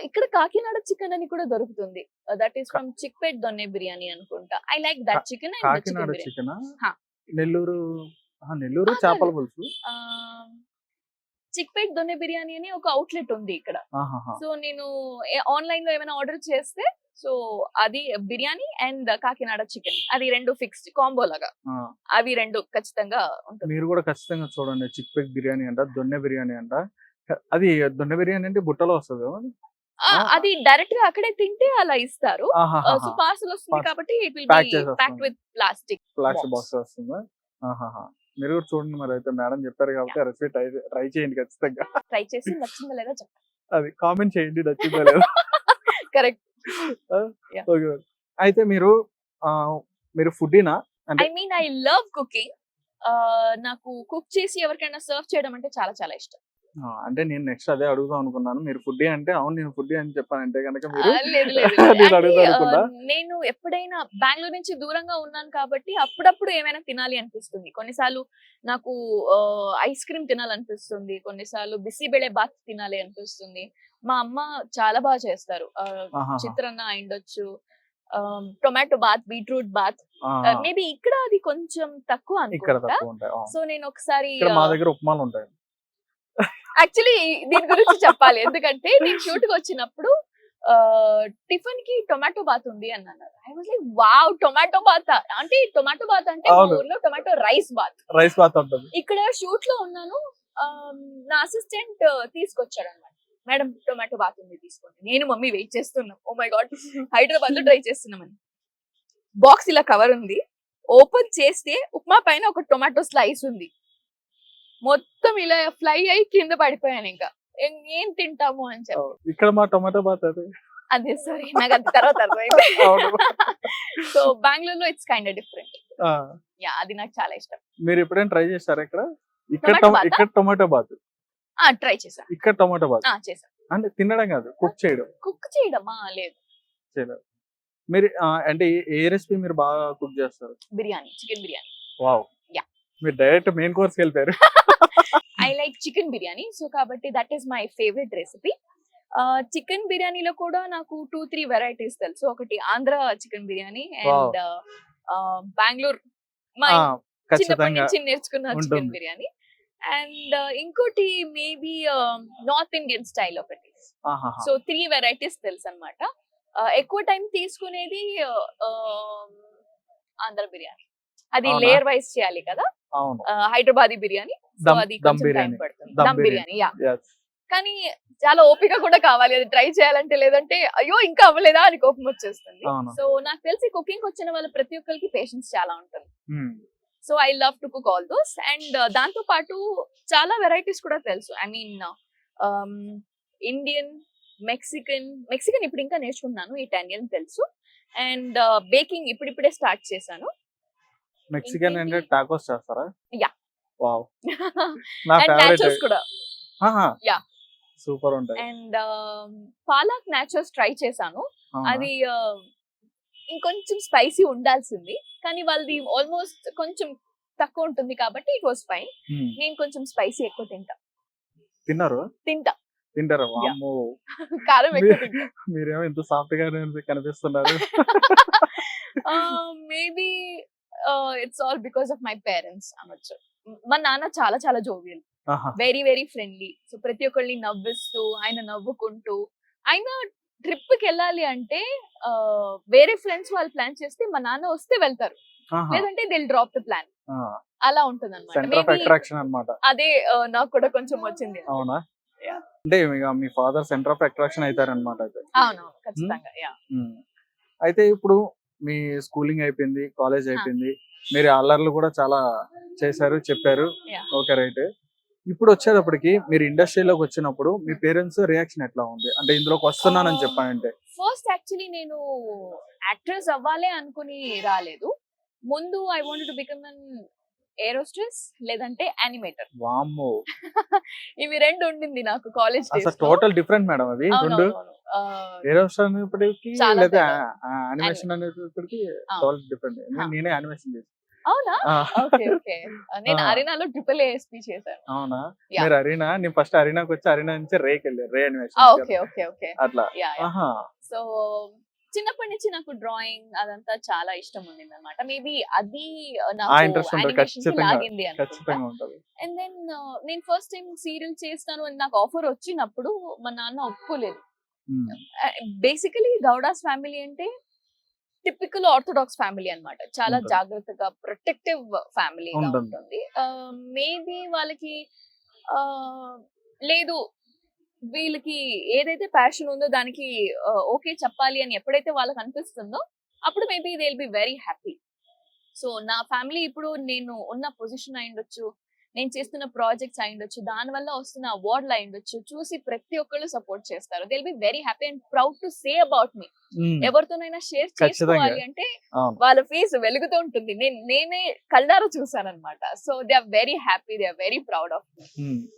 Speaker 2: ఇక్కడ కాకినాడ చికెన్ అని కూడా దొరుకుతుంది. That is from Chickpet donne biryani అనుకుంటా. I like that chicken and
Speaker 1: Kakinada
Speaker 2: chicken biryani.
Speaker 1: Chicken,
Speaker 2: హా.
Speaker 1: నెల్లూరు నెల్లూరు చేపల పులుసు.
Speaker 2: చిక్పేట్ దొన్నె బిర్యానీ అని ఒక అవుట్లెట్ ఉంది ఇక్కడ.
Speaker 1: ఆహాహా.
Speaker 2: సో నేను ఆన్లైన్ లో ఏమైనా ఆర్డర్ చేస్తే సో అది బిర్యానీ అండ్ కాకినాడ చికెన్, అది రెండు ఫిక్స్డ్ కాంబో లాగా,
Speaker 1: ఆ,
Speaker 2: అవి రెండు ఖచ్చితంగా ఉంటుంది.
Speaker 1: మీరు కూడా ఖచ్చితంగా చూడండి. చిక్ పెగ్ బిర్యానీ అంట, దొన్నె బిర్యానీ అంట. అది దొన్నె బిర్యానీ అంటే బుట్టలో వస్తుంది కదా?
Speaker 2: అది డైరెక్ట్ గా అక్కడే తింటే అలా ఇస్తారు. సో
Speaker 1: ఆహాహాహా.
Speaker 2: పార్సల్ వస్తుంది
Speaker 1: Parcel.
Speaker 2: కాబట్టి ఇట్ విల్
Speaker 1: Pack
Speaker 2: బి
Speaker 1: చేసి
Speaker 2: ప్యాక్డ్
Speaker 1: వస్తుంది.
Speaker 2: విత్ ప్లాస్టిక్
Speaker 1: ప్లాస్టిక్ బాక్స్ వస్తుందా? ఆహాహా. మీరు కూడా చూడండి మరి. అయితే మేడం చెప్పారు కాబట్టి రెసిపీ ట్రై చేయండి ఖచ్చితంగా.
Speaker 2: ట్రై చేసి నచ్చిందా లేదా చెప్పండి.
Speaker 1: అది కామెంట్ చేయండి నచ్చిందా లేదా.
Speaker 2: కరెక్ట్. Yeah.
Speaker 1: ఓకే. అయితే మీరు మీరు ఫుడ్డీనా అంటే?
Speaker 2: I mean I love cooking. నాకు కుక్ చేసి ఎవరికైనా సర్వ్ చేయడం అంటే చాలా చాలా ఇష్టం.
Speaker 1: అంటే నేను నెక్స్ట్ అదే అడుగుదాం అనుకున్నాను. మీరు ఫుడ్డీ అంటే అవును నేను ఫుడ్డీ అని చెప్పానంటే కనుక మీరు
Speaker 2: లేదు లేదు
Speaker 1: నేను అడుగుదాం అనుకున్నా.
Speaker 2: నేను ఎప్పుడైనా బెంగళూరు నుంచి దూరంగా ఉన్నాను కాబట్టి అప్పుడప్పుడు ఏమైనా తినాలి అనిపిస్తుంది. కొన్నిసార్లు నాకు ఐస్ క్రీమ్ తినాలనిపిస్తుంది, కొన్నిసార్లు బిసిబెళే బాత్ తినాలి అనిపిస్తుంది. మా అమ్మ చాలా బాగా చేస్తారు. చిత్రాన్న అయిండొచ్చు, tomato bath, beetroot bath. Maybe ఇక్కడ అది కొంచెం తక్కువ
Speaker 1: ఇక్కడ
Speaker 2: అనుకుంటా.
Speaker 1: తక్కువ ఉంటాయి.
Speaker 2: సో నేను ఒకసారి
Speaker 1: ఇక్కడ మా దగ్గర ఉప్మాలు ఉంటాయి.
Speaker 2: యాక్చువల్లీ దీని గురించి చెప్పాలి, ఎందుకంటే నేను షూట్ కి వచ్చినప్పుడు టిఫిన్ కి టొమాటో బాత్ ఉంది అని అన్నారు. I was like wow, tomato bath అంటే టొమాటో బాత్ అంటే మా
Speaker 1: అవును.
Speaker 2: ఊర్లో tomato rice bath.
Speaker 1: Rice bath ఉంటుంది.
Speaker 2: ఇక్కడ షూట్ లో ఉన్నాను, నా అసిస్టెంట్ తీసుకొచ్చాడు అనమాట. మేడం టొమాటో బాత్ ఉంది తీసుకోండి. నేను మమ్మీ వెయిట్ చేస్తున్నాం. ఓ మై గాడ్, హైదరాబాద్ లో ట్రై చేస్తున్నామని. బాక్స్ ఇలా కవర్ ఉంది, ఓపెన్ చేస్తే ఉప్మా పైన ఒక టొమాటో స్లైస్ ఉంది. మొత్తం ఇలా ఫ్లై అయి కింద పడిపోయాను. ఇంకా ఏం తింటాము అని చెప్పి.
Speaker 1: ఇక్కడ మా టొమాటో బాత్ అది.
Speaker 2: అదే సారీ, నాకు అది తర్వాత అర్థమైంది.
Speaker 1: అవును.
Speaker 2: సో బెంగళూరులో ఇట్స్ కైండ్ డిఫరెంట్.
Speaker 1: ఆ,
Speaker 2: యా, అది నాకు చాలా ఇష్టం.
Speaker 1: మీరు ఎప్పుడైనా ట్రై చేశారా ఇక్కడ? ఇక్కడ
Speaker 2: టొమాటో బాతా?
Speaker 1: ఇక్కడ టొమాటో బాత్,
Speaker 2: ట్రై చేసా.
Speaker 1: ఇక్కడ టొమాటో బాత్
Speaker 2: చేసా.
Speaker 1: అంటే తినడం కాదు, కుక్ చేయడం.
Speaker 2: కుక్ చేయడమా? లేదు,
Speaker 1: చేయలేదు. మీరు అంటే ఏ రెసిపీ మీరు బాగా కుక్ చేస్తారు?
Speaker 2: Biryani, chicken biryani.
Speaker 1: Wow.
Speaker 2: Yeah.
Speaker 1: మీరు డైరెక్ట్ మెయిన్ కోర్స్ కి వెళ్ళిపోయారు.
Speaker 2: I like chicken biryani, so కాబట్టి that is my favourite recipe. Chicken బిర్యానీలో కూడా నాకు 2-3 వెరైటీస్ తెలుసు. ఒకటి ఆంధ్ర చికెన్ బిర్యానీ అండ్ బెంగళూరు మా చిన్నప్పటి
Speaker 1: ఖచ్చితంగా
Speaker 2: నుంచి నేర్చుకున్న చికెన్
Speaker 1: ఉంటుంది.
Speaker 2: బిర్యానీ. అండ్ ఇంకోటి మేబీ నార్త్ ఇండియన్ స్టైల్ ఒకటి.
Speaker 1: ఆహాహా.
Speaker 2: సో 3 వెరైటీస్ తెలుసు అనమాట. ఎక్కువ టైం తీసుకునేది ఆంధ్ర బిర్యానీ. అది
Speaker 1: అవునా?
Speaker 2: లేయర్ వైజ్ చేయాలి కదా.
Speaker 1: అవును.
Speaker 2: హైదరాబాదీ బిర్యానీ, సో
Speaker 1: దమ్
Speaker 2: అది
Speaker 1: దమ్
Speaker 2: కొంచెం టైం
Speaker 1: బిర్యానీ.
Speaker 2: పడుతుంది.
Speaker 1: దమ్
Speaker 2: దమ్ బిర్యానీ, యా.
Speaker 1: Yes.
Speaker 2: కానీ చాలా ఓపిక కూడా కావాలి అది ట్రై చేయాలంటే, లేదంటే అయ్యో ఇంకా అవ్వలేదా అని కోపం వచ్చేస్తుంది.
Speaker 1: అవును.
Speaker 2: సో నాకు తెలిసి కుకింగ్ వచ్చిన వాళ్ళ ప్రతి ఒక్కరికి పేషెన్స్ చాలా ఉంటుంది.
Speaker 1: Hmm.
Speaker 2: So I love to cook all those. And దాంతో పాటు చాలా వెరైటీస్ కూడా తెలుసు. ఐ మీన్ ఇండియన్, మెక్సికన్ ఇప్పుడు ఇంకా నేర్చుకుంటున్నాను. ఇటాలియన్ తెలుసు. అండ్ బేకింగ్ ఇప్పుడిప్పుడే స్టార్ట్ చేశాను.
Speaker 1: మెక్సికన్ అంటే
Speaker 2: ఇంకేంటి?
Speaker 1: టాకోస్ చేస్తారా?
Speaker 2: Yeah.
Speaker 1: వావ్. నా
Speaker 2: అండ్
Speaker 1: ఫేవరెట్.
Speaker 2: నాచోస్ కూడా. Yeah.
Speaker 1: సూపర్ ఉంటాయి.
Speaker 2: అండ్ పాలక్ నాచోస్ ట్రై చేశాను. అది ఇంకొంచెం స్పైసీ ఉండాల్సింది, కానీ వాళ్ళది ఆల్మోస్ట్ కొంచెం తక్కువ ఉంటుంది కాబట్టి ఇట్ వాస్ ఫైన్. నేను కొంచెం స్పైసీ ఎక్కువ తింటా.
Speaker 1: తింటారా? వామ్మో.
Speaker 2: కారం ఎక్కువ తింటా.
Speaker 1: మీరేమో ఇంత సాఫ్ట్ గా కనిపిస్తున్నారు.
Speaker 2: Maybe it's all because of my parents అనొచ్చు. మా నాన్న చాలా చాలా jovial, very very friendly. So ప్రతి ఒక్కళ్ళని నవ్విస్తూ, ఆయన నవ్వుకుంటూ, ఆయన ట్రిప్ కి వెళ్ళాలి అంటే వేరే ఫ్రెండ్స్ వాళ్ళు ప్లాన్ చేస్తే మా నాన్న వస్తే వెళ్తారు, లేదంటే దిల్ డ్రాప్ ద ప్లాన్. అలా ఉంటుంది
Speaker 1: సెంటర్ ఆఫ్ అట్రాక్షన్
Speaker 2: అనమాట.
Speaker 1: అన్నమాట.
Speaker 2: అదే నాకు కూడా కొంచెం వచ్చింది.
Speaker 1: అవునా?
Speaker 2: Yeah.
Speaker 1: అంటే మీ ఫాదర్ సెంటర్ ఆఫ్ అట్రాక్షన్ అవుతారన్నమాట అయితే.
Speaker 2: అవునవును, ఖచ్చితంగా. యా.
Speaker 1: అయితే ఇప్పుడు మీ స్కూలింగ్ అయిపోయింది, కాలేజ్ అయిపోయింది, మీరు అల్లర్లు కూడా చాలా చేశారు, చెప్పారు.
Speaker 2: Yeah.
Speaker 1: Okay, right. ఇప్పుడు వచ్చేటప్పటికి మీరు ఇండస్ట్రీలోకి వచ్చినప్పుడు మీ పేరెంట్స్ రియాక్షన్ ఎట్లా ఉంది? అంటే ఇందులోకి వస్తున్నానని చెప్పానంటే.
Speaker 2: ఫస్ట్ యాక్చువల్లీ నేను యాక్ట్రెస్ అవ్వాలి అనుకుని రాలేదు. ముందు I wanted to become an air hostess లేదంటే యానిమేటర్.
Speaker 1: వామ్మో.
Speaker 2: ఇవి రెండు ఉండింది నాకు కాలేజ్ డేస్
Speaker 1: అసలు టోటల్ డిఫరెంట్ మేడం అవి రెండు. ఏరోస్ట్రేస్ అనేప్పటికి
Speaker 2: చాలా
Speaker 1: లేదా
Speaker 2: తేడా.
Speaker 1: యానిమేషన్ అనేప్పటికి
Speaker 2: అవును.
Speaker 1: Total different. నేనే యానిమేషన్ చేశాను.
Speaker 2: అవునా? Okay okay. నేను అరీనాలో AAASP చేశాను.
Speaker 1: అవునా?
Speaker 2: Yeah.
Speaker 1: మీరు అరీనా, నేను ఫస్ట్ అరీనాకి వచ్చి అరీనా నుంచి రేకి వెళ్ళారు, రే యానిమేషన్.
Speaker 2: Okay okay okay.
Speaker 1: అట్లా. ఆహా.
Speaker 2: సో చిన్నప్పటి నుంచి నాకు డ్రాయింగ్ అదంతా చాలా ఇష్టం ఉండింది అనమాట. మేబీ అది నాకు
Speaker 1: ఇంట్రెస్ట్ ఉంటుంది
Speaker 2: animation కి
Speaker 1: ఖచ్చితంగా.
Speaker 2: లాగింది అనుకుంటా.
Speaker 1: ఖచ్చితంగా ఉంటుంది.
Speaker 2: అండ్ దెన్ నేను ఫస్ట్ టైం సీరియల్ చేస్తాను అని నాకు ఆఫర్ వచ్చినప్పుడు మా నాన్న ఒప్పుకోలేదు. బేసికలీ గౌడాస్ ఫ్యామిలీ అంటే టిపికల్ ఆర్థోడాక్స్ ఫ్యామిలీ అన్నమాట. చాలా
Speaker 1: ఉంటుంది.
Speaker 2: జాగ్రత్తగా ప్రొటెక్టివ్ ఫ్యామిలీగా
Speaker 1: ఉంటుంది.
Speaker 2: ఉంటుంది. మేబీ వాళ్ళకి లేదు, వీళ్ళకి ఏదైతే ప్యాషన్ ఉందో దానికి ఓకే చెప్పాలి అని ఎప్పుడైతే వాళ్ళకి అనిపిస్తుందో అప్పుడు maybe they will be very happy. So నా ఫ్యామిలీ ఇప్పుడు నేను ఉన్న పొజిషన్ అయ్యుండొచ్చు, నేను చేస్తున్న ప్రాజెక్ట్స్ అయ్యుండొచ్చు, దాని వల్ల వస్తున్న అవార్డులు అయ్యుండొచ్చు, చూసి ప్రతి ఒక్కళ్ళు సపోర్ట్ చేస్తారు. They will be very happy and proud to say about me. ఎవరితోనైనా షేర్ చేసుకోవాలి అంటే వాళ్ళ ఫేస్ వెలుగుతూ ఉంటుంది. నేనే కళ్ళారా చూసానన్నమాట. So they are very happy, they are very proud of me.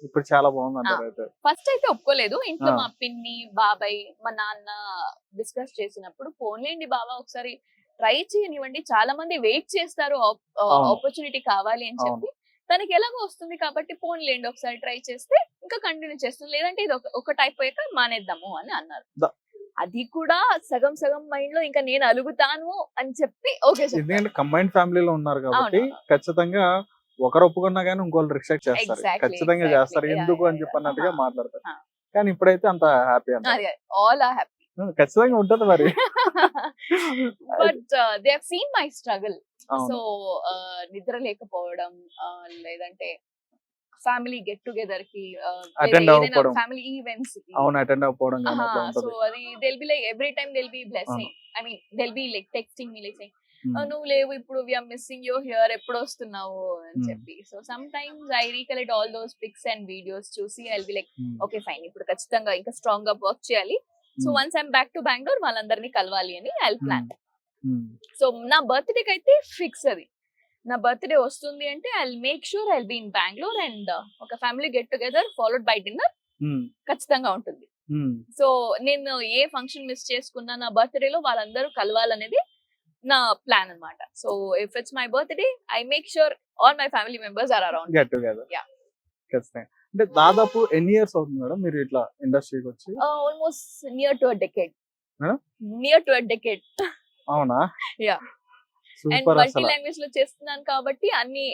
Speaker 1: ఇప్పుడు చాలా బాగుంది.
Speaker 2: ఫస్ట్ అయితే ఒప్పుకోలేదు. ఇంట్లో మా పిన్ని, బాబాయ్, మా నాన్న డిస్కస్ చేసినప్పుడు పోన్లేండి బాబా ఒకసారి ట్రై చేయనివ్వండి, చాలా మంది వెయిట్ చేస్తారు ఆపర్చునిటీ కావాలి అని చెప్పి. తనకి ఎలాగో వస్తుంది కాబట్టి పోన్లేండి ఒకసారి ట్రై చేస్తే ఇంకా కంటిన్యూ చేస్తుంది, లేదంటే ఇది ఒకటి అయిపోయాక మానేద్దాము అని అన్నారు. అది కూడా సగం సగం మైండ్ లో ఇంకా నేను అలుగుతాను అని చెప్పి ఓకే.
Speaker 1: ఎందుకంటే కంబైన్డ్ ఫ్యామిలీలో ఉన్నారు కాబట్టి ఖచ్చితంగా ఒకరు ఒప్పుకున్నా గానీ ఇంకోళ్ళు రిస్ట్రిక్ట్ చేస్తారు, ఖచ్చితంగా చేస్తారు, ఎందుకు అని చెప్పి అన్నట్టుగా మాట్లాడతారు. కానీ ఇప్పుడైతే అంత హ్యాపీ అంటే
Speaker 2: ఆల్ ఆర్ హ్యాపీ,
Speaker 1: ఖచ్చితంగా ఉంటది మరి.
Speaker 2: But they have seen my struggle. So నిద్ర లేకపోవడం, లేదంటే ఫ్యామిలీ గెట్ టుగెదర్ కి, ఫ్యామిలీ ఈవెంట్స్ కి
Speaker 1: అటెండ్ అవ్వకపోవడం.
Speaker 2: సో అది they will be like every time they will be blessing. I mean they will be like texting me like saying నువ్వు లేవు ఇప్పుడు, we are missing you here, ఎప్పుడు వస్తున్నావు అని చెప్పి. So sometimes I recollect all those pics and videos చూసి I will be like okay fine, ఇప్పుడు ఖచ్చితంగా ఇంకా స్ట్రాంగ్ గా వర్క్ చేయాలి. So once I'm back to Bengaluru వాళ్ళందరినీ కలవాలి అని ఐ ప్లాన్. సో నా బర్త్డే కి అయితే ఫిక్స్ అది. నా బర్త్డే వస్తుంది అంటే I make sure I be in Bengaluru and ఒక family get together followed by dinner ఖచ్చితంగా ఉంటుంది. సో నేను ఏ ఫంక్షన్ మిస్ చేసుకున్నా నా బర్త్డే లో వాళ్ళందరూ కలవాలనేది నా ప్లాన్ అన్నమాట. So if it's my birthday I make sure all my family members are around.
Speaker 1: Get together. అంటే దాదాపు ఎన్ని ఇయర్స్ అవుతుంది మేడం మీరు ఇట్లా ఇండస్ట్రీకి వచ్చి?
Speaker 2: Almost near to a decade.
Speaker 1: అవునా?
Speaker 2: యా. అండ్ మల్టీ లాంగ్వేజ్ లో చేస్తున్నాను కాబట్టి అన్ని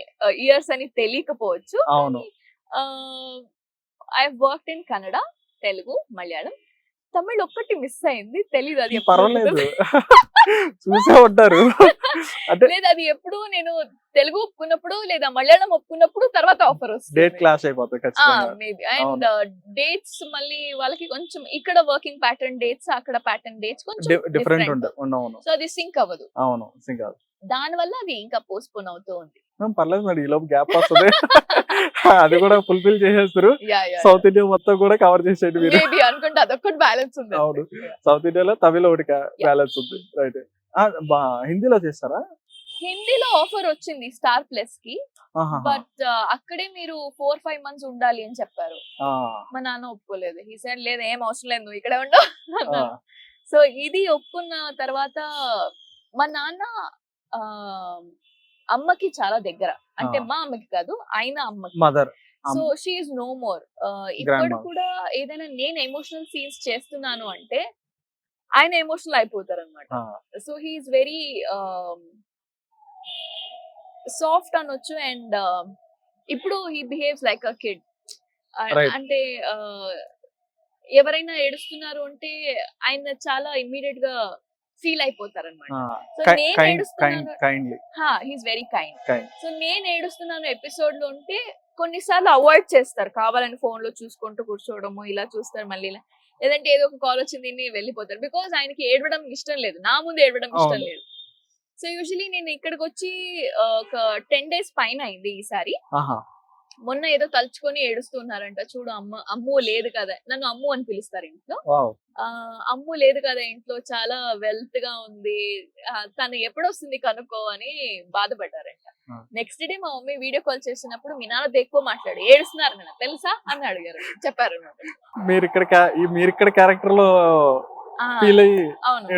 Speaker 2: ఇయర్స్ అని తెలియకపోవచ్చు.
Speaker 1: అవును.
Speaker 2: I have worked in Kannada, Telugu, Malayalam, Tamil ఒక్కటి మిస్ అయింది, తెలీదు అది.
Speaker 1: పర్వాలేదు, చూసే ఉంటారు. అంటే
Speaker 2: లేదు, అది ఎప్పుడు నేను తెలుగు ఒప్పుకున్నప్పుడు లేదా మలయాళం ఒప్పుకున్నప్పుడు తర్వాత ఆఫర్ వస్తుంది,
Speaker 1: డేట్ క్లాష్ అయిపోతుంది ఖచ్చితంగా
Speaker 2: మేబీ. అండ్ డేట్స్ మళ్ళీ వాళ్ళకి కొంచెం ఇక్కడ వర్కింగ్ ప్యాటర్న్ డేట్స్, అక్కడ ప్యాటర్న్ డేట్స్ కొంచెం
Speaker 1: డిఫరెంట్ ఉంటాయి.
Speaker 2: సో అది సింక్ అవ్వదు.
Speaker 1: అవును, సింక్ అవ్వదు.
Speaker 2: దాని వల్ల అది ఇంకా పోస్ట్పోన్ అవుతూ ఉంది.
Speaker 1: పర్లేదు మేడం, ఈ లోపు గ్యాప్ వస్తుంది, అది కూడా ఫుల్ఫిల్ చేసేస్తారు. సౌత్ ఇండియా మొత్తం కూడా కవర్ చేసేది మీరు
Speaker 2: అనుకుంటే అదొక్కటి బ్యాలెన్స్ ఉంది.
Speaker 1: అవును, సౌత్ ఇండియాలో తమిళ ఒకటి బ్యాలెన్స్ ఉంది. రైట్. హిందీలో చేస్తారా?
Speaker 2: హిందీలో ఆఫర్ వచ్చింది స్టార్ ప్లస్ కి, బట్ అక్కడే మీరు 4-5 months ఉండాలి అని చెప్పారు. మా నాన్న ఒప్పుకోలేదు. ఈ సైడ్ లేదు, ఏం అవసరం లేదు, నువ్వు ఇక్కడే ఉండవు అన్నారు. సో ఇది ఒప్పుకున్న తర్వాత మా నాన్న అమ్మకి చాలా దగ్గర, అంటే మా అమ్మకి కాదు, ఆయన అమ్మకి,
Speaker 1: mother.
Speaker 2: So she is no more. ఇప్పుడు కూడా ఏదైనా నేను ఎమోషనల్ సీన్స్ చేస్తున్నాను అంటే ఆయన ఎమోషనల్ అయిపోతారు అనమాట. So he is very soft అనొచ్చు. అండ్ ఇప్పుడు he behaves like a kid. అంటే ఎవరైనా ఏడుస్తున్నారు అంటే ఆయన చాలా ఇమ్మీడియట్ గా ఫీల్ అయిపోతారు అనమాట. సో నేను ఏడుస్తున్నాను, హీస్ వెరీ కైండ్. సో నేను ఏడుస్తున్నాను ఎపిసోడ్ లో ఉంటే కొన్నిసార్లు అవాయిడ్ చేస్తారు, కావాలని ఫోన్ లో చూసుకుంటూ కూర్చోవడము, ఇలా చూస్తారు, మళ్ళీ ఇలా, లేదంటే ఏదో ఒక కాల్ వచ్చింది వెళ్ళిపోతారు. బికాస్ ఆయనకి ఏడవడం ఇష్టం లేదు, నా ముందు ఏడవడం ఇష్టం లేదు. సో యూజువలీ నేను ఇక్కడికి వచ్చి ఒక 10 days పైన అయింది ఈసారి. మొన్న ఏదో తలుచుకొని ఏడుస్తున్నారంట, చూడు అమ్ము లేదు కదా, నన్ను అమ్ము అని పిలుస్తారు ఇంట్లో, అమ్ము లేదు కదా ఇంట్లో, చాలా వెల్త్ గా ఉంది, తను ఎప్పుడొస్తుంది కనుక్కో అని బాధపడ్డారంట. నెక్స్ట్ డే మా మమ్మీ వీడియో కాల్ చేసినప్పుడు మీ నాన్న ఎక్కువ మాట్లాడు, ఏడుస్తున్నారు నేను తెలుసా అని అడిగారు, చెప్పారు.
Speaker 1: మీరు ఇక్కడ క్యారెక్టర్ లో ఫీల్ అయ్యి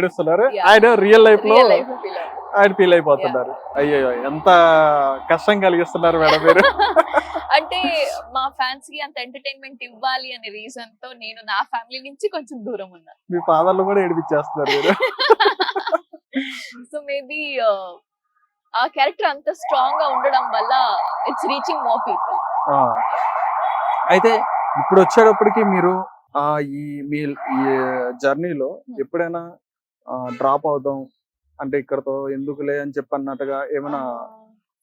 Speaker 1: ఏడుస్తున్నారు, ఆయన రియల్ లైఫ్ లో ఆయన ఫీల్ అయిపోతున్నారు. అయ్యో, ఎంత కష్టం కలిగిస్తున్నారు మేడం మీరు.
Speaker 2: అంటే మా ఫ్యాన్స్ కి అంత ఎంటర్టైన్మెంట్ ఇవ్వాలి అనే రీజన్ తో నేను నా ఫ్యామిలీ నుంచి కొంచెం దూరం ఉన్నా.
Speaker 1: మీ ఫాదర్లు కూడా ఏడిపించేస్తున్నారు మీరు.
Speaker 2: సో మేబీ ఆ క్యారెక్టర్ అంత స్ట్రాంగ్ గా ఉండడం వల్ల ఇట్స్ రీచింగ్ మోర్ పీపుల్.
Speaker 1: అయితే ఇప్పుడు వచ్చేటప్పటికి మీరు ఆ ఈ మీ ఈ జర్నీలో ఎప్పుడైనా డ్రాప్ అవుదాం అంటే ఇక్కడతో ఎందుకులే అని చెప్పి అన్నట్టుగా ఏమైనా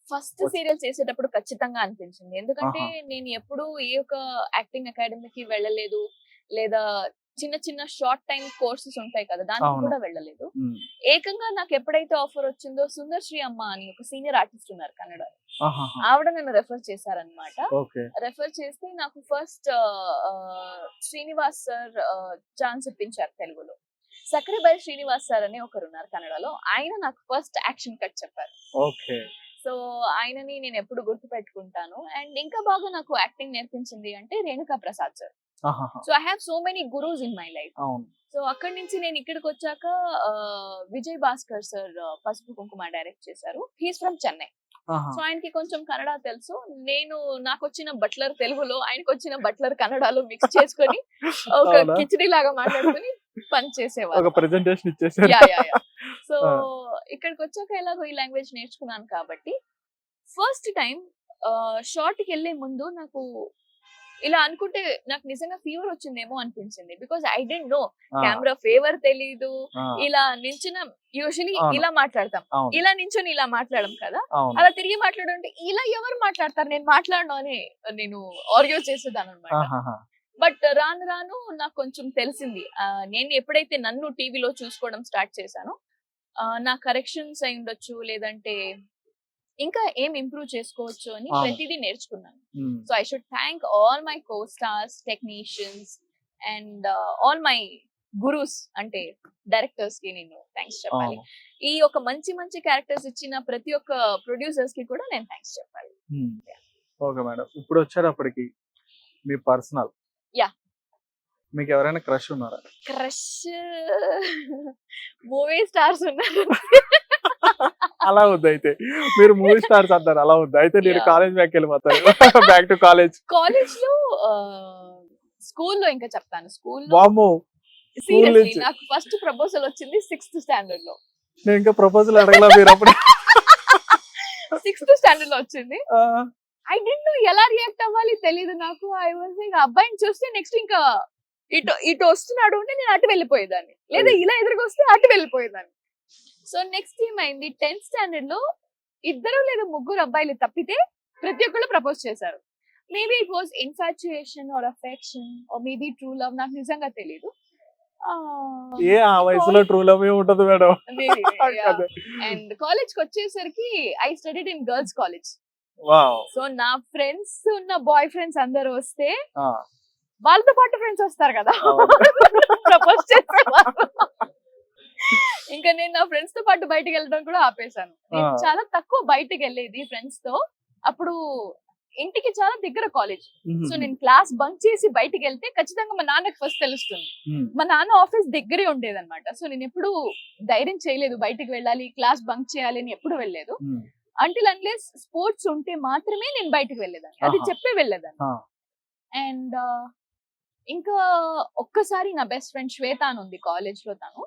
Speaker 2: ఫస్ట్
Speaker 1: వచ్చి-
Speaker 2: సీరియల్ చేసేటప్పుడు ఖచ్చితంగా అనిపించింది. ఎందుకంటే
Speaker 1: ఆహా.
Speaker 2: నేను ఎప్పుడూ ఏ ఒక యాక్టింగ్ అకాడమీకి వెళ్ళలేదు. లేదా చిన్న చిన్న షార్ట్ టైం కోర్సెస్ ఉంటాయి కదా, దానికి
Speaker 1: అవును.
Speaker 2: కూడా వెళ్ళలేదు.
Speaker 1: ఉమ్.
Speaker 2: ఏకంగా నాకు ఎప్పుడైతే ఆఫర్ వచ్చిందో సుందర్ శ్రీ అమ్మ అని ఒక సీనియర్ ఆర్టిస్ట్ ఉన్నారు కన్నడ,
Speaker 1: ఆహాహా.
Speaker 2: ఆవిడ నన్ను రెఫర్ చేశారనమాట.
Speaker 1: ఓకే.
Speaker 2: రెఫర్ చేస్తే నాకు ఫస్ట్ శ్రీనివాస్ సార్ ఛాన్స్ ఇప్పించారు తెలుగులో. సక్రిబాయి శ్రీనివాస్ సార్ అని ఒకరు ఉన్నారు కన్నడలో, ఆయన నాకు ఫస్ట్ యాక్షన్ కట్ చెప్పారు.
Speaker 1: ఓకే.
Speaker 2: సో ఆయనని నేను ఎప్పుడు గుర్తు పెట్టుకుంటాను. అండ్ ఇంకా బాగా నాకు యాక్టింగ్ నేర్పించింది అంటే రేణుకా ప్రసాద్ సార్.
Speaker 1: ఆహాహా.
Speaker 2: So I have so many gurus in my life.
Speaker 1: అవును.
Speaker 2: సో అక్కడి నుంచి నేను ఇక్కడికి వచ్చాక విజయ్ భాస్కర్ సార్ పసుపు కుంకుమ డైరెక్ట్ చేశారు. He's from Chennai.
Speaker 1: ఆహా.
Speaker 2: సో ఆయనకి కొంచెం కన్నడ తెలుసు. నేను నాకు వచ్చిన బట్లర్ తెలుగులో, ఆయనకు వచ్చిన బట్లర్ కన్నడలో మిక్స్ చేసుకొని ఒక
Speaker 1: అవునా?
Speaker 2: కిచిడి లాగా మాట్లాడుకొని పని చేసేవారు.
Speaker 1: ఒక ప్రెజెంటేషన్ ఇచ్చేసారు.
Speaker 2: Yeah yeah yeah. సో
Speaker 1: ఆ.
Speaker 2: ఇక్కడికి వచ్చాక ఎలాగో ఈ లాంగ్వేజ్ నేర్చుకున్నాను కాబట్టి ఫస్ట్ టైం షార్ట్ కి వెళ్లే ముందు నాకు ఇలా అనుకుంటే నాకు నిజంగా ఫీవర్ వచ్చిందేమో అనిపించింది. బికాస్ ఐ డెంట్ నో
Speaker 1: ఆ,
Speaker 2: కెమెరా ఫేవర్ తెలీదు.
Speaker 1: ఆ,
Speaker 2: ఇలా నించున్న యూజువలీ
Speaker 1: అవును.
Speaker 2: ఇలా మాట్లాడతాం,
Speaker 1: అవును.
Speaker 2: ఇలా నించుని ఇలా మాట్లాడడం కదా.
Speaker 1: అవును.
Speaker 2: అలా తిరిగి మాట్లాడుంటే ఇలా ఎవరు మాట్లాడతారు, నేను మాట్లాడను అని నేను ఆర్గ్యూ చేసేదాన్ని అనమాట.
Speaker 1: ఆహాహా.
Speaker 2: బట్ రాను రాను నాకు కొంచెం తెలిసింది. నేను ఎప్పుడైతే నన్ను టీవీలో చూసుకోవడం స్టార్ట్ చేశానో నా కరెక్షన్స్ అయి ఉండొచ్చు, లేదంటే ఇంకా ఏం ఇంప్రూవ్ చేసుకోవచ్చు అని
Speaker 1: అవును.
Speaker 2: ప్రతిదీ నేర్చుకున్నాను.
Speaker 1: Um.
Speaker 2: So I should thank all my costars, technicians and all my gurus అంటే డైరెక్టర్స్ కి నేను థ్యాంక్స్ చెప్పాలి.
Speaker 1: అవును.
Speaker 2: ఈ ఒక మంచి మంచి క్యారెక్టర్స్ ఇచ్చిన ప్రతి ఒక్క ప్రొడ్యూసర్స్ కి కూడా నేను థ్యాంక్స్ చెప్పాలి.
Speaker 1: ఉమ్. ఓకే మేడం, ఇప్పుడు వచ్చేటప్పటికి మీ పర్సనల్
Speaker 2: Yeah.
Speaker 1: మీకు ఎవరైనా క్రష్ ఉన్నారా?
Speaker 2: క్రష్ మూవీ స్టార్స్ ఉన్నారు.
Speaker 1: అలా ఉంది అయితే మీరు మూవీ స్టార్స్ అంటారు, అలా ఉంది అయితే నేను
Speaker 2: Yeah.
Speaker 1: కాలేజ్ బ్యాక్ వెళ్ళిపోతాను. Back to college.
Speaker 2: కాలేజ్ లో స్కూల్లో ఇంకా చెప్తాను. స్కూల్లో
Speaker 1: వామ్మో,
Speaker 2: సీరియస్లీ
Speaker 1: నుంచి.
Speaker 2: నాకు ఫస్ట్ ప్రపోజల్ వచ్చింది 6th స్టాండర్డ్ లో.
Speaker 1: నేను ఇంకా ప్రపోజల్ అడగలా మీరు అప్పుడు.
Speaker 2: 6th స్టాండర్డ్ లో వచ్చింది.
Speaker 1: ఆ,
Speaker 2: ఐ డెంట్ నో ఎలా రియాక్ట్ అవ్వాలి తెలియదు నాకు. ఐ వాజ్ ఇంకా అబ్బాయిని చూస్తే నెక్స్ట్ ఇంకా ఇటు ఇటు వస్తున్నాడు అంటే నేను అటు వెళ్ళిపోయేదాన్ని, లేదా ఇలా ఎదురుగా వస్తే అటు వెళ్ళిపోయేదాన్ని. సో నెక్స్ట్ ఏమైంది, 10th స్టాండర్డ్ లో ఇద్దరు లేదా ముగ్గురు అబ్బాయిలు తప్పితే ప్రతి ఒక్కళ్ళు ప్రపోజ్ చేశారు. Maybe it was infatuation or affection or maybe true love, నాకు నిజంగా తెలియదు.
Speaker 1: ఆ వయసులో ట్రూ లవ్ ఉంటది మేడం. అదే.
Speaker 2: అండ్ కాలేజ్ కి వచ్చేసరికి I studied in girls college.
Speaker 1: Wow.
Speaker 2: So నా ఫ్రెండ్స్ ఉన్న బాయ్ ఫ్రెండ్స్ అందరూ వస్తే
Speaker 1: ఆ,
Speaker 2: వాళ్ళతో పాటు ఫ్రెండ్స్ వస్తారు కదా,
Speaker 1: అవును.
Speaker 2: ప్రపోజ్ చేసేవారు. ఇంకా నేను నా ఫ్రెండ్స్ తో పాటు బయటకు వెళ్ళడం కూడా ఆపేశాను. నేను
Speaker 1: ఆ.
Speaker 2: చాలా తక్కువ బయటకు వెళ్ళేది ఫ్రెండ్స్ తో. అప్పుడు ఇంటికి చాలా దగ్గర కాలేజ్. సో నేను క్లాస్ బంక్ చేసి బయటకి వెళ్తే ఖచ్చితంగా మా నాన్నకి ఫస్ట్ తెలుస్తుంది.
Speaker 1: ఉమ్.
Speaker 2: మా నాన్న ఆఫీస్ దగ్గరే ఉండేదన్నమాట. సో నేను ఎప్పుడు ధైర్యం చేయలేదు బయటకు వెళ్ళాలి, క్లాస్ బంక్ చేయాలి అని ఎప్పుడు వెళ్ళలేదు.
Speaker 1: ఉమ్.
Speaker 2: అంటిల్ అన్లెస్ స్పోర్ట్స్ ఉంటే మాత్రమే నేను బయటకు వెళ్ళేదాన్ని, అది
Speaker 1: ఆహా.
Speaker 2: చెప్పే వెళ్ళేదాన్ని.
Speaker 1: ఆ.
Speaker 2: అండ్ ఇంకా ఒక్కసారి నా బెస్ట్ ఫ్రెండ్ శ్వేత అని ఉంది కాలేజ్ లో, తను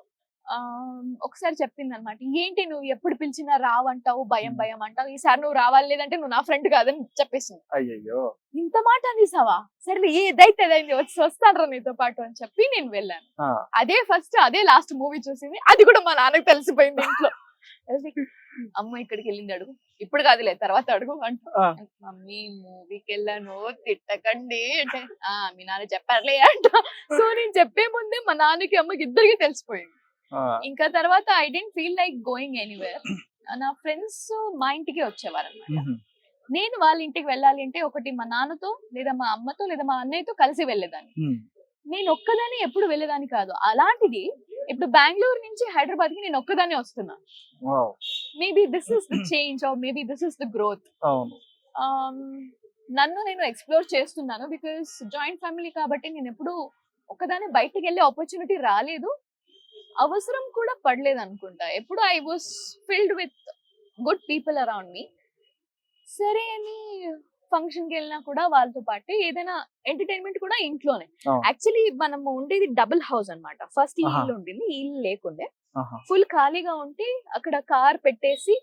Speaker 2: ఒకసారి చెప్పింది అనమాట, ఏంటి నువ్వు ఎప్పుడు పిలిచినా రావంటావు, భయం భయం అంటావు, ఈసారి నువ్వు రావాలి లేదంటే నువ్వు నా ఫ్రెండ్ కాదని చెప్పేసింది.
Speaker 1: అయ్యయ్యో.
Speaker 2: ఇంత మాట అనేసావా, సరే ఏదైతే అదైంది వస్తానరా నీతో పాటు అని చెప్పి నేను వెళ్ళాను.
Speaker 1: ఆ,
Speaker 2: అదే ఫస్ట్ అదే లాస్ట్ మూవీ చూసింది, అది కూడా మా నాన్నకు తెలిసిపోయింది ఇంట్లో. I was like, అమ్మ ఇక్కడికి వెళ్ళింది అడుగు, ఇప్పుడు కాదులే తర్వాత అడుగు అంటూ.
Speaker 1: ఆ.
Speaker 2: మమ్మీ మూవీకి వెళ్ళాను తిట్టకండి అంటే, మీ నాన్న చెప్పారులే అంట. సో నేను చెప్పే ముందే మా నాన్నకి అమ్మకి ఇద్దరికి తెలిసిపోయింది.
Speaker 1: ఆ,
Speaker 2: ఇంకా తర్వాత I didn't feel like going anywhere. నా ఫ్రెండ్స్ మా ఇంటికి వచ్చేవారు అనమాట.
Speaker 1: ఉహు.
Speaker 2: నేను వాళ్ళ ఇంటికి వెళ్ళాలి అంటే ఒకటి మా నాన్నతో లేదా మా అమ్మతో లేదా మా అన్నయ్యతో కలిసి వెళ్ళేదాన్ని.
Speaker 1: ఉమ్.
Speaker 2: నేను ఒక్కదాన్ని ఎప్పుడు వెళ్ళేదాన్ని కాదు. అలాంటిది ఇప్పుడు బెంగళూరు నుంచి హైదరాబాద్ కి నేను ఒక్కదాన్ని వస్తున్నా.
Speaker 1: Wow.
Speaker 2: Maybe this is the change or maybe this is the growth.
Speaker 1: అవును.
Speaker 2: నన్ను నేను ఎక్స్ప్లోర్ చేస్తున్నాను. బికాస్ జాయింట్ ఫ్యామిలీ కాబట్టి నేను ఎప్పుడు ఒక్కదాన్ని బయటకు వెళ్ళే ఆపర్చునిటీ రాలేదు, అవసరం కూడా పడలేదు అనుకుంటా. ఎప్పుడు I was filled with good people around me. సరే అని ఫంక్షన్ కి వెళ్ళినా కూడా వాళ్ళతో పాటు ఏదైనా ఎంటర్టైన్మెంట్ కూడా ఇంట్లోనే.
Speaker 1: అవును.
Speaker 2: యాక్చువల్లీ మనం ఉండేది డబుల్ హౌస్ అన్నమాట. ఫస్ట్ ఈ
Speaker 1: ఆహా.
Speaker 2: ఇల్లు ఉండింది, ఈ ఇల్లు లేకుండే
Speaker 1: ఆహా.
Speaker 2: ఫుల్ ఖాళీగా ఉంటే అక్కడ కార్ పెట్టేసి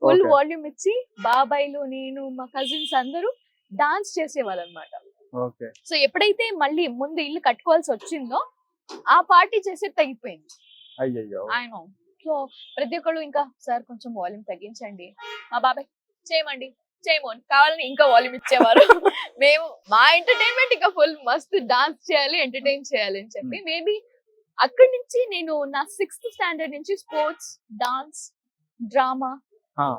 Speaker 2: ఫుల్
Speaker 1: Okay.
Speaker 2: వాల్యూమ్ ఇచ్చి బాబాయ్లు నేను మా కజిన్స్ అందరూ డాన్స్ చేసేవాళ్ళు అనమాట.
Speaker 1: ఓకే.
Speaker 2: సో ఎప్పుడైతే మళ్ళీ ముందు ఇల్లు కట్టుకోవాల్సి వచ్చిందో ఆ పార్టీ చేసే తగ్గిపోయింది.
Speaker 1: అయ్యయ్యో!
Speaker 2: ఆయన సో ప్రతి ఒక్కళ్ళు ఇంకా సార్ కొంచెం వాల్యూమ్ తగ్గించండి, మా బాబాయ్ చేయమండి చేయము అని కావాలని ఇంకా వాల్యూమ్ ఇచ్చేవారు. మేము మా ఎంటర్టైన్మెంట్ ఇంకా ఫుల్ మస్తు డాన్స్ చేయాలి, ఎంటర్టైన్ చేయాలి అని చెప్పి మేబీ అక్కడి నుంచి నేను నా 6th స్టాండర్డ్ నుంచి స్పోర్ట్స్, డాన్స్, డ్రామా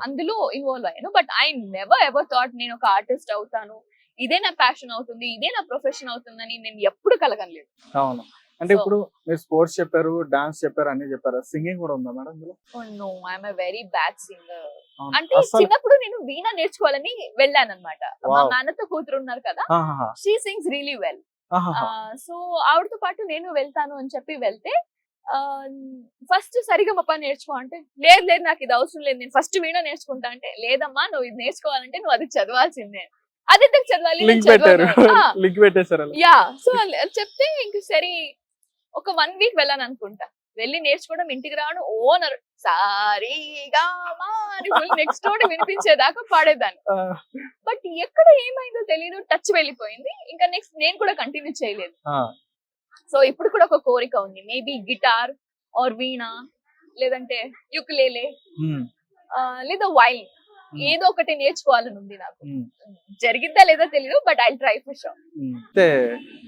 Speaker 2: అందులో ఇన్వాల్వ్ అయ్యాను. But I never ever thought నేను ఒక ఆర్టిస్ట్ అవుతాను, ఇదే నా ప్యాషన్ అవుతుంది, ఇదే నా ప్రొఫెషన్ అవుతుందని నేను ఎప్పుడు కలగలేదు.
Speaker 1: అవును. అంటే ఇప్పుడు మీరు స్పోర్ట్స్ చెప్పారు, డాన్స్ చెప్పారు, అన్ని చెప్పారు. సింగింగ్ కూడా ఉందా మేడం ఇందులో?
Speaker 2: No, I'm a very bad singer.
Speaker 1: అవును.
Speaker 2: అంటే
Speaker 1: అస్సలు
Speaker 2: చిన్నప్పుడు నేను వీణ నేర్చుకోవాలని వెళ్ళాను అనమాట. మా
Speaker 1: వావ్!
Speaker 2: నాన్నతో కూతురు ఉన్నారు కదా,
Speaker 1: ఆహాహా!
Speaker 2: She sings really well.
Speaker 1: ఆహాహా!
Speaker 2: సో ఆవిడతో పాటు నేను వెళ్తాను అని చెప్పి వెళ్తే ఫస్ట్ సరిగమప నేర్చుకో అంటే లేదు లేదు నాకు ఇది అవసరం లేదు, నేను ఫస్ట్ వీణ నేర్చుకుంటా అంటే లేదమ్మా నువ్వు ఇది నేర్చుకోవాలంటే నువ్వు అది చదవాల్సిందే. అది ఎందుకు చదవాలి, నేను
Speaker 1: లింక్ పెట్టారు.
Speaker 2: చదవను.
Speaker 1: లింక్ పెట్టేశారు అలా.
Speaker 2: యా సో చెప్తే ఇంక సరే ఒక 1 వీక్ వెళ్ళాను అనుకుంటా. వెళ్ళి నేర్చుకోవడం, ఇంటికి రావడం, ఓనర్ సారీగా అని ఫుల్ నెక్స్ట్ తోటి వినిపించేదాకా పాడేదాన్ని.
Speaker 1: ఆ!
Speaker 2: బట్ ఎక్కడ ఏమైందో తెలియదు, టచ్ వెళ్ళిపోయింది. ఇంకా నెక్స్ట్ నేను కూడా కంటిన్యూ చేయలేదు.
Speaker 1: ఆ!
Speaker 2: సో ఇప్పుడు కూడా ఒక కోరిక ఉంది, మేబీ గిటార్ ఆర్ వీణ లేదంటే యుకులేలే
Speaker 1: హ్మ్.
Speaker 2: లేదా వైలిన్
Speaker 1: హ్మ్.
Speaker 2: ఏదో ఒకటి నేర్చుకోవాలని ఉంది నాకు.
Speaker 1: హ్మ్.
Speaker 2: జరిగిద్దా లేదా తెలియదు, but I try for sure.
Speaker 1: అయితే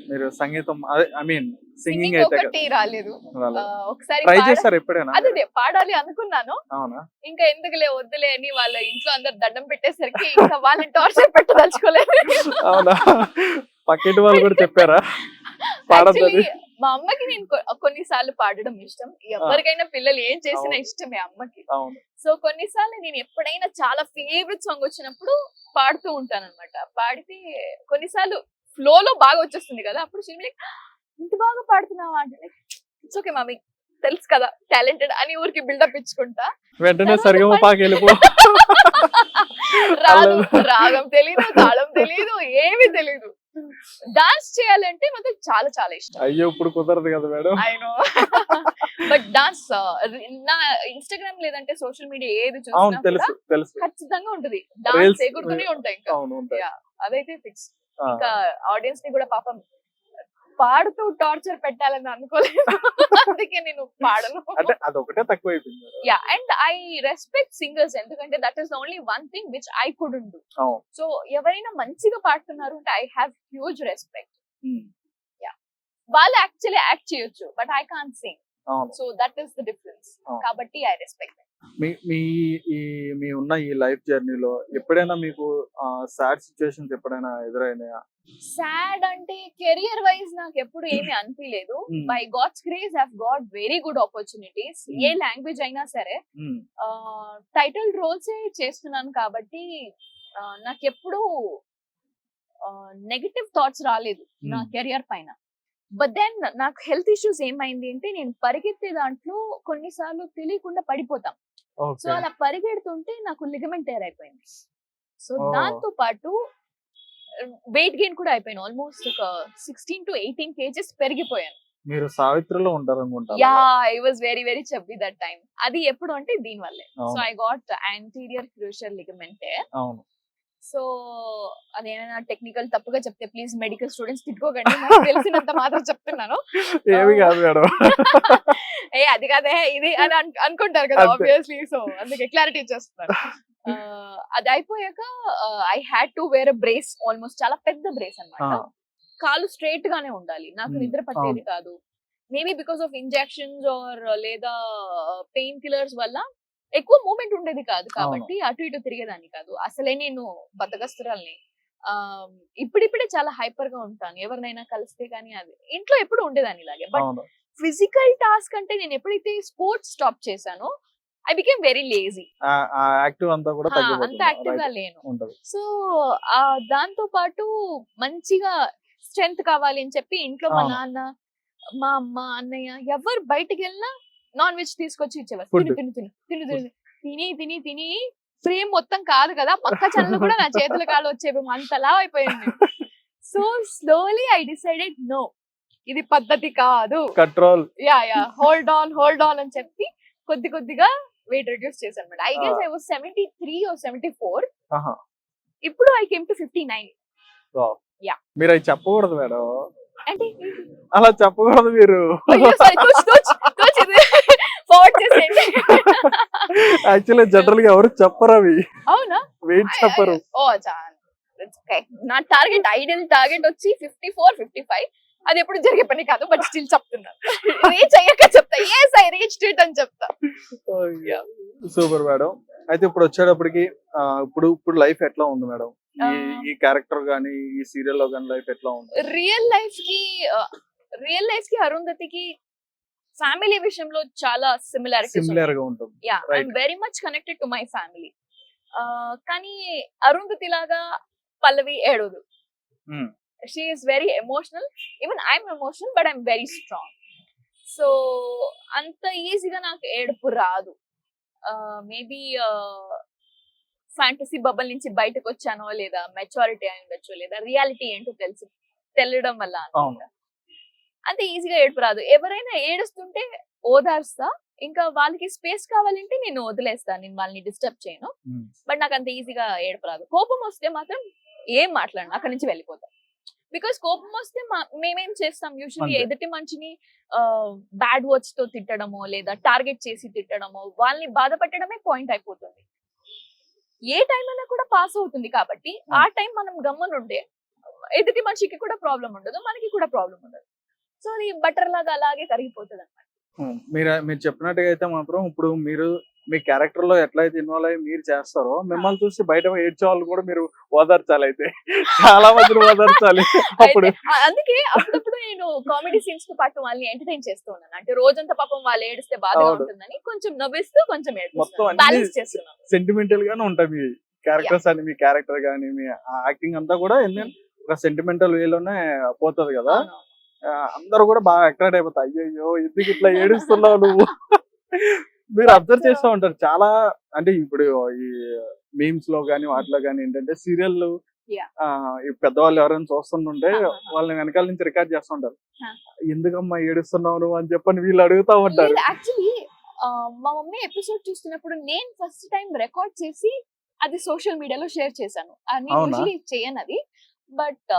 Speaker 1: మీరు సంగీతం అదే ఐ మీన్ సింగింగ్
Speaker 2: సింగింగ్
Speaker 1: అయితే
Speaker 2: ఒకటి రాలేదు. ఒకసారి
Speaker 1: ట్రై చేశారు ఎప్పుడైనా?
Speaker 2: అదే పాడాలి అనుకున్నాను,
Speaker 1: అవునా?
Speaker 2: ఇంకా ఎందుకులే వద్దులే అని వాళ్ళ ఇంట్లో అందరు దండం పెట్టేసరికి ఇంకా వాళ్ళని టార్చర్ పెట్టదలుచుకోలేదు.
Speaker 1: అవునా? పక్కింటి వాళ్ళు కూడా చెప్పారా పాడొద్దని?
Speaker 2: Actually, మా అమ్మకి నేను కొన్నిసార్లు పాడడం ఇష్టం. ఎవరికైనా పిల్లలు ఏం చేసినా
Speaker 1: అవును.
Speaker 2: ఇష్టమే అమ్మకి.
Speaker 1: అవును.
Speaker 2: సో కొన్నిసార్లు నేను ఎప్పుడైనా చాలా ఫేవరెట్ సాంగ్ వచ్చినప్పుడు పాడుతూ ఉంటాను అనమాట. పాడితే కొన్నిసార్లు ఫ్లోలో బాగా వచ్చేస్తుంది కదా, అప్పుడు షీ ఇంత బాగా పాడుతున్నావా అంటే ఇట్స్ ఓకే మమ్మీ తెలుసు కదా టాలెంటెడ్ అని ఊరికి బిల్డప్ ఇచ్చుకుంటా.
Speaker 1: వెంటనే సరిగమ పాకి వెళ్ళిపో.
Speaker 2: రాదు, రాగం తెలీదు, తాళం తెలీదు, ఏమీ తెలీదు. డాన్స్ చేయాలంటే మాకు చాలా చాలా ఇష్టం.
Speaker 1: అయ్యో ఇప్పుడు కుదరదు కదా madam.
Speaker 2: I know. But dance నా ఇన్స్టాగ్రామ్ లేదంటే సోషల్ మీడియా ఏది
Speaker 1: అవును
Speaker 2: చూసినా కూడా
Speaker 1: తెలుసు తెలుసు.
Speaker 2: ఖచ్చితంగా ఉంటుంది,
Speaker 1: Reels,
Speaker 2: డాన్స్ ఎగురుతూనే ఉంటాయి ఇంకా.
Speaker 1: అవును ఉంటాయి.
Speaker 2: యా అదైతే ఫిక్స్.
Speaker 1: ఆ.
Speaker 2: ఇంకా ఆడియన్స్ ని కూడా పాపం పాడుతూ టార్చర్ పెట్టాలని అనుకోలేదు, అందుకే నేను పాడను.
Speaker 1: అంటే అదొకటే తక్కువ అయిపోయింది madam.
Speaker 2: Yeah and I respect singers, ఎందుకంటే that is only one thing which I couldn't do.
Speaker 1: అవును.
Speaker 2: సో ఎవరైనా మంచిగా పాడుతున్నారు అంటే I have huge respect.
Speaker 1: Um.
Speaker 2: వాళ్ళు యాక్చువల్లీ యాక్ట్ చేయొచ్చు, బట్ ఐ కాంట్ సింగ్.
Speaker 1: అవును.
Speaker 2: So that is the difference.
Speaker 1: అవును.
Speaker 2: కాబట్టి ఐ రెస్పెక్ట్.
Speaker 1: మీ మీ ఈ మీ ఉన్న ఈ లైఫ్ జర్నీలో ఎప్పుడైనా మీకు సాడ్ సిచ్యువేషన్స్ ఎప్పుడైనా ఎదురైనాయా?
Speaker 2: సాడ్ అంటే కెరియర్ వైజ్ నాకు ఎప్పుడు ఏమీ అనిపించలేదు.
Speaker 1: Hmm.
Speaker 2: By god's grace have got very good opportunities.
Speaker 1: Hmm.
Speaker 2: ఏ లాంగ్వేజ్ అయినా సరే
Speaker 1: ఉమ్.
Speaker 2: టైటిల్ రోల్స్ చేస్తున్నాను కాబట్టి నాకు ఎప్పుడు నెగటివ్ థాట్స్ రాలేదు నా
Speaker 1: Hmm.
Speaker 2: కెరియర్ పైన. బట్ దెన్ నాకు హెల్త్ ఇష్యూస్ ఏమైంది అంటే నేను పరిగెత్తే దాంట్లో కొన్నిసార్లు తెలియకుండా పడిపోతాం. So
Speaker 1: okay.
Speaker 2: అలా పరిగెడుతుంటే నాకు లిగమెంట్ టేర్ అయిపోయింది. So
Speaker 1: Oh.
Speaker 2: దాంతో పాటు వెయిట్ గెయిన్ కూడా అయిపోయాను. ఆల్మోస్ట్ ఒక 16 to 18 kgs పెరిగిపోయాను.
Speaker 1: మీరు సావిత్రిలో ఉంటారు అనుకుంటా.
Speaker 2: Yeah I was very very chubby that time. అది ఎప్పుడు అంటే దీని వల్లే. సో
Speaker 1: అవును.
Speaker 2: I got anterior crucial ligament tear.
Speaker 1: అవును.
Speaker 2: సో అదేనా టెక్నికల్ తప్పుగా చెప్తే ప్లీజ్ మెడికల్ స్టూడెంట్స్ తిట్టుకోకండి, నాకు తెలిసినంత మాత్రం చెప్తున్నాను.
Speaker 1: ఏమి కాదు మేడం.
Speaker 2: ఏ అది కాదే ఇది అని అనుకుంటారు కదా
Speaker 1: అంతే.
Speaker 2: ఆబ్వియస్లీ. సో అందుకే క్లారిటీ ఇచ్చేస్తున్నాను. అది అయిపోయాక I had to wear braces, almost చాలా పెద్ద బ్రేస్ అన్నమాట. కాలు స్ట్రైట్ గానే ఉండాలి, నాకు
Speaker 1: Hmm.
Speaker 2: నిద్ర పట్టేది
Speaker 1: అవును.
Speaker 2: కాదు. Maybe because of injections or లేదా పెయిన్ కిల్లర్స్ వల్ల ఎక్కువ మూమెంట్ ఉండేది కాదు, కాబట్టి అటు ఇటు తిరిగేదాన్ని కాదు. అసలే నేను బద్దకస్తురాల్ని. ఇప్పుడిప్పుడే చాలా హైపర్ గా ఉంటాను, ఎవరినైనా కలిస్తే కానీ. అది ఇంట్లో ఎప్పుడు ఉండేదాన్ని ఇలాగే. బట్
Speaker 1: అవును.
Speaker 2: ఫిజికల్ టాస్క్ అంటే నేను ఎప్పుడైతే స్పోర్ట్స్ స్టాప్ చేశానో ఐ బికేమ్ వెరీ లేజీ.
Speaker 1: ఆ యాక్టివ్ అంతా కూడా
Speaker 2: అంత
Speaker 1: తగ్గిపోతుంది.
Speaker 2: యాక్టివ్ గా
Speaker 1: Right.
Speaker 2: లేను.
Speaker 1: ఉంటది.
Speaker 2: సో దాంతో పాటు మంచిగా స్ట్రెంగ్త్ కావాలి అని చెప్పి ఇంట్లో మా
Speaker 1: అవును.
Speaker 2: నాన్న, మా అమ్మ, అన్నయ్య ఎవరు బయటికి వెళ్ళినా నాన్ వెజ్ తీసుకొచ్చి ఇచ్చేవారు.
Speaker 1: Food.
Speaker 2: తిని తిని తిని తిని తిని తిని తిని తిని ఫ్రేమ్ మొత్తం కాదు కదా, పక్క చల్లు కూడా నా చేతుల కాళ్ళు వచ్చేవి, అంతలా అయిపోయింది. So slowly I decided no, ఇది పద్ధతి కాదు.
Speaker 1: కంట్రోల్.
Speaker 2: యా హోల్డ్ ఆన్ అని చెప్పి కొద్ది కొద్దిగా వెయిట్ రిడ్యూస్ చేశాను అనమాట. I guess I was 73 or 74.
Speaker 1: ఆహా.
Speaker 2: ఇప్పుడు I came to 59.
Speaker 1: Wow.
Speaker 2: Yeah.
Speaker 1: మీరు అవి చెప్పకూడదు మేడం,
Speaker 2: అంటే
Speaker 1: అలా చెప్పకూడదు మీరు.
Speaker 2: ఫార్వర్డ్ చేసేయండి.
Speaker 1: యాక్చువల్లీ జనరల్ గా ఎవరు చెప్పరు అవి,
Speaker 2: అవునా?
Speaker 1: వెయిట్ చెప్పరు.
Speaker 2: ఓ నా టార్గెట్, ఐడియల్ టార్గెట్ వచ్చి 54, 55. అది ఎప్పుడు జరిగే పని కాదు, బట్ స్టిల్ చెప్తున్నాను. రీచ్ అయ్యాక చెప్తా, yes I reached it అని చెప్తా.
Speaker 1: Super madam. అయితే ఇప్పుడు వచ్చేటప్పటికి ఇప్పుడు లైఫ్ ఎట్లా ఉంది మేడం? ఈ క్యారెక్టర్ గానీ ఈ సీరియల్ లో గానీ లైఫ్ ఎట్లా ఉంది?
Speaker 2: రియల్ లైఫ్ కి అరుంధతికి ఫ్యామిలీ విషయంలో చాలా
Speaker 1: సిమిలర్ గా ఉంటుంది.
Speaker 2: I'm very much connected to my family. కానీ అరుంధతి లాగా పల్లవి ఏడవదు. She is very emotional. Even I'm emotional but I'm very strong. So అంత ఈజీగా నాకు ఏడుపు రాదు. మేబీ ఫ్యాంటసీ బబల్ నుంచి బయటకు వచ్చానో, లేదా మెచ్యూరిటీ అయి ఉండొచ్చు, లేదా రియాలిటీ ఏంటో తెలియడం వల్ల అంత ఈజీగా ఏడుపు రాదు. ఎవరైనా ఏడుస్తుంటే ఓదార్స్తా, ఇంకా వాళ్ళకి స్పేస్ కావాలంటే నేను వదిలేస్తాను, నేను వాళ్ళని డిస్టర్బ్ చేయను. బట్ నాకు అంత ఈజీగా ఏడుపు రాదు. కోపం వస్తే మాత్రం ఏం మాట్లాడను, అక్కడి నుంచి వెళ్ళిపోతాను. బికాస్ కోపం వస్తే మేమేం చేస్తాం, యూజువల్లీ ఎదుటి మనిషిని బ్యాడ్ వర్డ్స్ తో తిట్టడమో, లేదా టార్గెట్ చేసి తిట్టడమో, వాళ్ళని బాధ పెట్టడమే పాయింట్ అయిపోతుంది. ఏ టైం అయినా కూడా పాస్ అవుతుంది కాబట్టి ఆ టైం మనం గమ్మునుండే ఎదుటి మనిషికి కూడా ప్రాబ్లం ఉండదు, మనకి కూడా ప్రాబ్లం ఉండదు. సో అది బటర్ లాగా అలాగే కరిగిపోతుంది అనమాట.
Speaker 1: మీరు చెప్పినట్టుగా అయితే మాత్రం ఇప్పుడు మీరు మీ క్యారెక్టర్ లో ఎట్లయితే ఇన్వాల్వ్ అయ్యి మీరు చేస్తారో, మిమ్మల్ని చూసి బయట ఏడ్చే వాళ్ళు కూడా మీరు ఓదార్చాలి. అయితే చాలా మందిని ఓదార్చాలి. అప్పుడు
Speaker 2: అందుకే అప్పుడప్పుడు నేను కామెడీ సీన్స్ తో పాటు వాళ్ళని ఎంటర్టైన్ చేస్తూ ఉన్నాను. అంటే రోజంతా పాపం వాళ్ళు ఏడిస్తే బాధగా ఉంటుందని కొంచెం నవ్విస్తూ కొంచెం బ్యాలెన్స్ చేస్తున్నాను.
Speaker 1: సెంటిమెంటల్ గానే ఉంటాయి మీ క్యారెక్టర్స్ అని, మీ క్యారెక్టర్ గానీ మీ యాక్టింగ్ అంతా కూడా ఒక సెంటిమెంటల్ వేలోనే పోతుంది కదా. అందరూ కూడా బాగా అట్రాక్ట్ అయిపోతారు. అయ్యో ఎందుకు ఇట్లా ఏడుస్తున్నావు నువ్వు. మీరు అబ్జర్వ్ చేస్తూ ఉంటారు చాలా. అంటే ఇప్పుడు ఈ మీమ్స్ లో గానీ వాటిలో గానీ ఏంటంటే సీరియల్ ఈ పెద్దవాళ్ళు ఎవరైనా చూస్తుంటే వాళ్ళని వెనకాల నుంచి రికార్డ్ చేస్తుంటారు. ఎందుకమ్మా ఏడుస్తున్నావు నువ్వు అని చెప్పని వీళ్ళు అడుగుతా ఉంటారు.
Speaker 2: యాక్చువల్లీ మా మమ్మీ ఎపిసోడ్ చూస్తున్నప్పుడు నేను ఫస్ట్ టైం రికార్డ్ చేసి అది సోషల్ మీడియాలో షేర్ చేశాను. యూజువల్లీ చేయను అది. బట్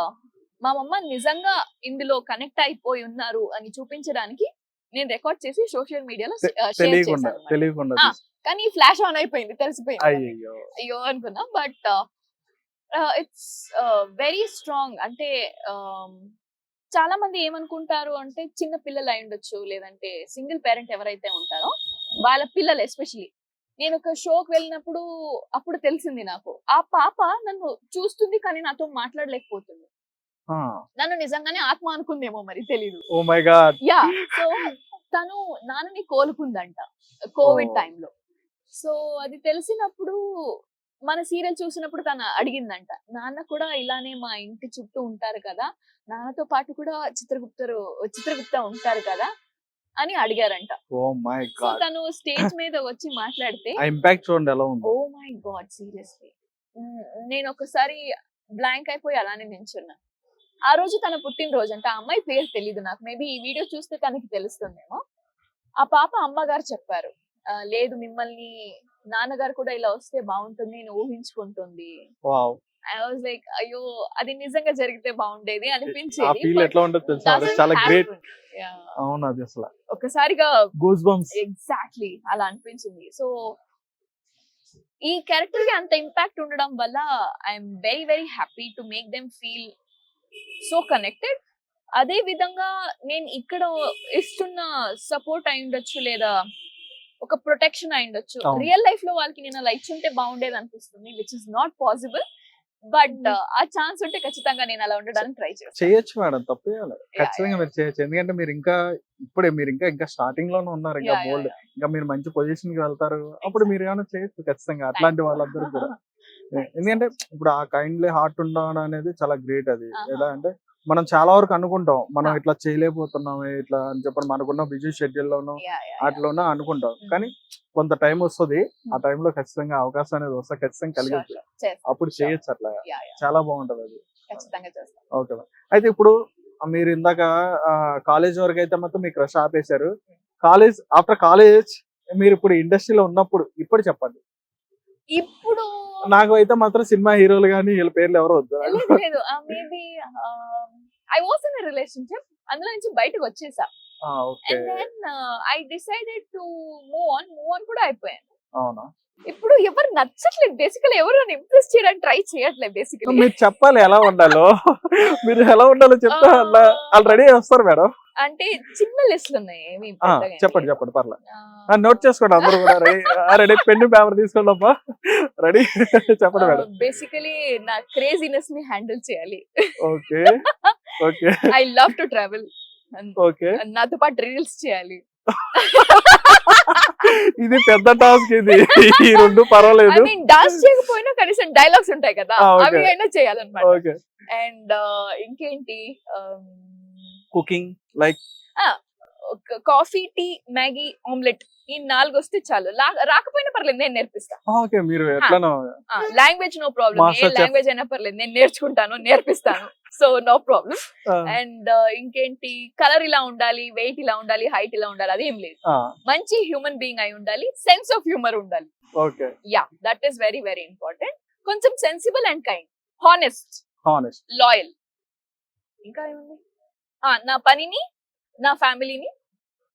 Speaker 2: మా మమ్మ నిజంగా ఇందులో కనెక్ట్ అయిపోయి ఉన్నారు అని చూపించడానికి నేను రికార్డ్ చేసి సోషల్ మీడియాలో షేర్ చేశాను. కానీ ఫ్లాష్ ఆన్ అయిపోయింది, తెలిసిపోయింది. అయ్యో అనుకున్నా. But it's very strong. అంటే చాలా మంది ఏమనుకుంటారు అంటే చిన్న పిల్లలు అయి ఉండొచ్చు, లేదంటే సింగిల్ పేరెంట్ ఎవరైతే ఉంటారో వాళ్ళ పిల్లలు ఎస్పెషలీ. నేను ఒక షోకి వెళ్ళినప్పుడు అప్పుడు తెలిసింది నాకు, ఆ పాప నన్ను చూస్తుంది కానీ నాతో మాట్లాడలేకపోతుంది. నన్ను నిజంగానే ఆత్మ అనుకుందేమో మరి తెలీదు.
Speaker 1: Oh my god.
Speaker 2: Yeah. So తను నాన్నని కోలుకుందంట కోవిడ్ టైంలో. సో అది తెలిసినప్పుడు మన సీరియల్ చూసినప్పుడు తను అడిగిందంట, నాన్న కూడా ఇలానే మా ఇంటి చుట్టూ ఉంటారు కదా, నాన్నతో పాటు కూడా చిత్రగుప్త ఉంటారు కదా అని అడిగారంట.
Speaker 1: Oh my god.
Speaker 2: సో తను స్టేజ్ మీద వచ్చి మాట్లాడితే
Speaker 1: ఇంపాక్ట్ చూడండి ఎలా ఉంది.
Speaker 2: ఓ మై గాడ్, సీరియస్లీ నేను ఒకసారి బ్లాంక్ అయిపోయి అలానే నించున్నా. ఆ రోజు తన పుట్టినరోజు అంట. ఆ అమ్మాయి పేరు తెలీదు నాకు, మేబీ ఈ వీడియో చూస్తే తనకి తెలుస్తుందేమో. ఆ పాప అమ్మగారు చెప్పారు, లేదు మిమ్మల్ని నాన్నగారు కూడా ఇలా వస్తే బాగుంటుంది అని ఊహించుకుంటుంది. ఐ వాజ్ లైక్ అయ్యో అది నిజంగా జరిగితే బాగుండేది అనిపించేది. ఒకసారిగా ఎగ్జాక్ట్లీ అలా అనిపించింది. సో ఈ క్యారెక్టర్ కి అంత ఇంపాక్ట్ ఉండడం వల్ల I'm very very happy to make them feel so connected. అదే విధంగా నేను ఇక్కడ ఇస్తున్న సపోర్ట్ అయి ఉండొచ్చు, లేదా ఒక ప్రొటెక్షన్ అయి ఉండొచ్చు. రియల్ లైఫ్ లో వాళ్ళకి నేను అలా ఇచ్చుంటే బాగుండేది అనిపిస్తుంది, which is not possible. But ఆ ఛాన్స్ ఉంటే ఖచ్చితంగా నేను అలా ఉండడానికి ట్రై చేయొచ్చు
Speaker 1: మేడం. తప్పేయాలి ఖచ్చితంగా మీరు చేయొచ్చు. ఎందుకంటే మీరు ఇంకా స్టార్టింగ్ లోనే ఉన్నారు. ఇంకా బోల్డ్, ఇంకా మీరు మంచి పొజిషన్ కి వెళ్తారు. అప్పుడు మీరు ఏమైనా చేయొచ్చు ఖచ్చితంగా అట్లాంటి వాళ్ళందరూ కూడా. ఎందుకంటే ఇప్పుడు ఆ కైండ్లీ హార్ట్ ఉండడం అనేది చాలా గ్రేట్. అది ఎలా అంటే మనం చాలా వరకు అనుకుంటాం మనం ఇట్లా చేయలేకపోతున్నాం ఇట్లా అని చెప్పి మనకున్న బిజీ షెడ్యూల్ లోనూ అట్లోనూ అనుకుంటాం. కానీ కొంత టైం వస్తుంది, ఆ టైంలో ఖచ్చితంగా అవకాశం అనేది వస్తే ఖచ్చితంగా కలిగొచ్చు, అప్పుడు చేయొచ్చు. అట్లా చాలా బాగుంటది అది. ఓకే. అయితే ఇప్పుడు మీరు ఇందాక కాలేజ్ వరకు అయితే మొత్తం మీ క్రష్ ఆపేశారు. ఆఫ్టర్ కాలేజ్ మీరు ఇప్పుడు ఇండస్ట్రీలో ఉన్నప్పుడు ఇప్పుడు చెప్పండి,
Speaker 2: ఇప్పుడు
Speaker 1: నాకు అయితే మాత్రం సినిమా హీరోలు కానీ వీళ్ళ పేర్లు ఎవరు వద్దు.
Speaker 2: లేదు లేదు maybe I was in relationship, అందులో నుంచి బయటకు వచ్చేసా.
Speaker 1: Okay.
Speaker 2: And then I decided to move on కూడా అయిపోయాను.
Speaker 1: అవునా?
Speaker 2: ఇప్పుడు ఎవరు నచ్చట్లేదు బేసికలీ, ఎవరు నన్ను ఇంప్రెస్ చేయడానికి ట్రై చేయట్లేదు బేసికలీ.
Speaker 1: మీరు చెప్పాలి ఎలా ఉండాలో. మీరు ఎలా ఉండాలో చెప్తే వాళ్ళు రెడీ వస్తారు మేడం.
Speaker 2: అంటే చిన్న లిస్టులు ఉన్నాయి, ఏమి
Speaker 1: చెప్పండి పర్లేదు. నోట్ చేసుకోండి అందరూ కూడా. రెడీ పెన్ను పేపర్ తీసుకోండి అమ్మా. రెడీ చెప్పండి మేడం.
Speaker 2: బేసికలీ నా క్రేజీనెస్ ని హ్యాండిల్ చేయాలి.
Speaker 1: Okay okay
Speaker 2: I love to travel.
Speaker 1: Okay.
Speaker 2: నాతో పాటు రీల్స్ చేయాలి.
Speaker 1: ఇది పెద్ద టాస్క్. ఇది ఈ రెండు పర్వాలేదు.
Speaker 2: ఐ మీన్ డాన్స్ చేయకపోయినా కనీసం డైలాగ్స్ ఉంటాయి కదా, అవి అయినా చేయాలన్నమాట.
Speaker 1: ఓకే.
Speaker 2: అండ్ ఇంకేంటి,
Speaker 1: cooking like
Speaker 2: coffee, tea, Maggi, omelette, ఈ 4 వస్తే చాలు. రాకపోయినా పర్లేదు, నేను నేర్పిస్తా.
Speaker 1: ఓకే. మీరు ఎట్లనో
Speaker 2: లాంగ్వేజ్ నో ప్రాబ్లం, ఏ
Speaker 1: Master chef.
Speaker 2: లాంగ్వేజ్ అయినా పర్లేదు, నేను నేర్చుకుంటాను, నేర్పిస్తాను. So no problem. అండ్ ఇంకేంటి, కలర్ ఇలా ఉండాలి, వెయిట్ ఇలా ఉండాలి, హైట్ ఇలా ఉండాలి, అదేం లేదు. మంచి హ్యూమన్ బీయింగ్ అయి ఉండాలి, సెన్స్ ఆఫ్ హ్యూమర్ ఉండాలి.
Speaker 1: Okay.
Speaker 2: Yeah, that is very very important. కొంచెం sensible and kind, honest, loyal. ఇంకా ఏముంది, నా పనిని, నా ఫ్యామిలీని,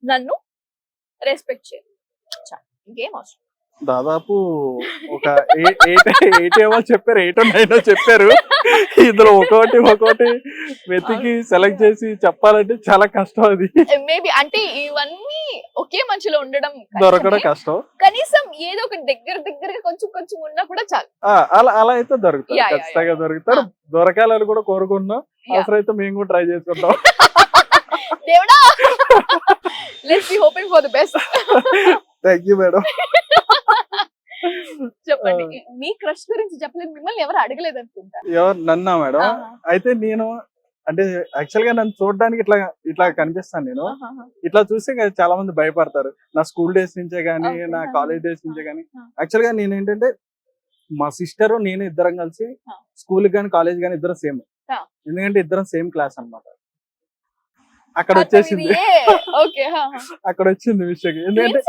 Speaker 2: నన్ను రెస్పెక్ట్ చేయాలి. ఇంకేం అవసరం.
Speaker 1: దాదాపు ఒక 8 ఏమో చెప్పారు, 8 or 9 చెప్పారు. ఇందులో ఒక్కొక్కటి వెతికి సెలెక్ట్ చేసి చెప్పాలంటే చాలా కష్టం. అది
Speaker 2: మేబీ అంటే ఇవన్నీ ఒకే మనిషిలో ఉండడం
Speaker 1: దొరకడం కష్టం.
Speaker 2: కనీసం ఏదో ఒక దగ్గరగా కొంచెం ఉన్నా కూడా చాలు.
Speaker 1: అలా అయితే దొరుకుతారు, ఖచ్చితంగా దొరుకుతారు. దొరకాలని కూడా కోరుకుంటున్నాం. అవసరం అయితే మేము కూడా ట్రై చేసుకుంటాం.
Speaker 2: దేవుడా, let's be hoping for the best.
Speaker 1: Thank you madam.
Speaker 2: చెప్పండి, మీ క్రష్ గురించి చెప్పలేదు, మిమ్మల్ని ఎవరు అడగలేదు అనుకుంటా.
Speaker 1: ఎవరు నన్నా మేడం? అయితే నేను అంటే యాక్చువల్ గా నన్ను చూడడానికి ఇట్లా కనిపిస్తాను. నేను ఇట్లా చూస్తే చాలా మంది భయపడతారు. నా స్కూల్ డేస్ నుంచే గానీ, నా కాలేజ్ డేస్ నుంచే గానీ. యాక్చువల్ గా నేను ఏంటంటే మా సిస్టర్ నేను ఇద్దరం కలిసి స్కూల్ గానీ కాలేజ్ గానీ ఇద్దరం సేమ్. ఎందుకంటే ఇద్దరం సేమ్ క్లాస్ అన్నమాట. అక్కడ వచ్చేసింది విషయం. ఎందుకంటే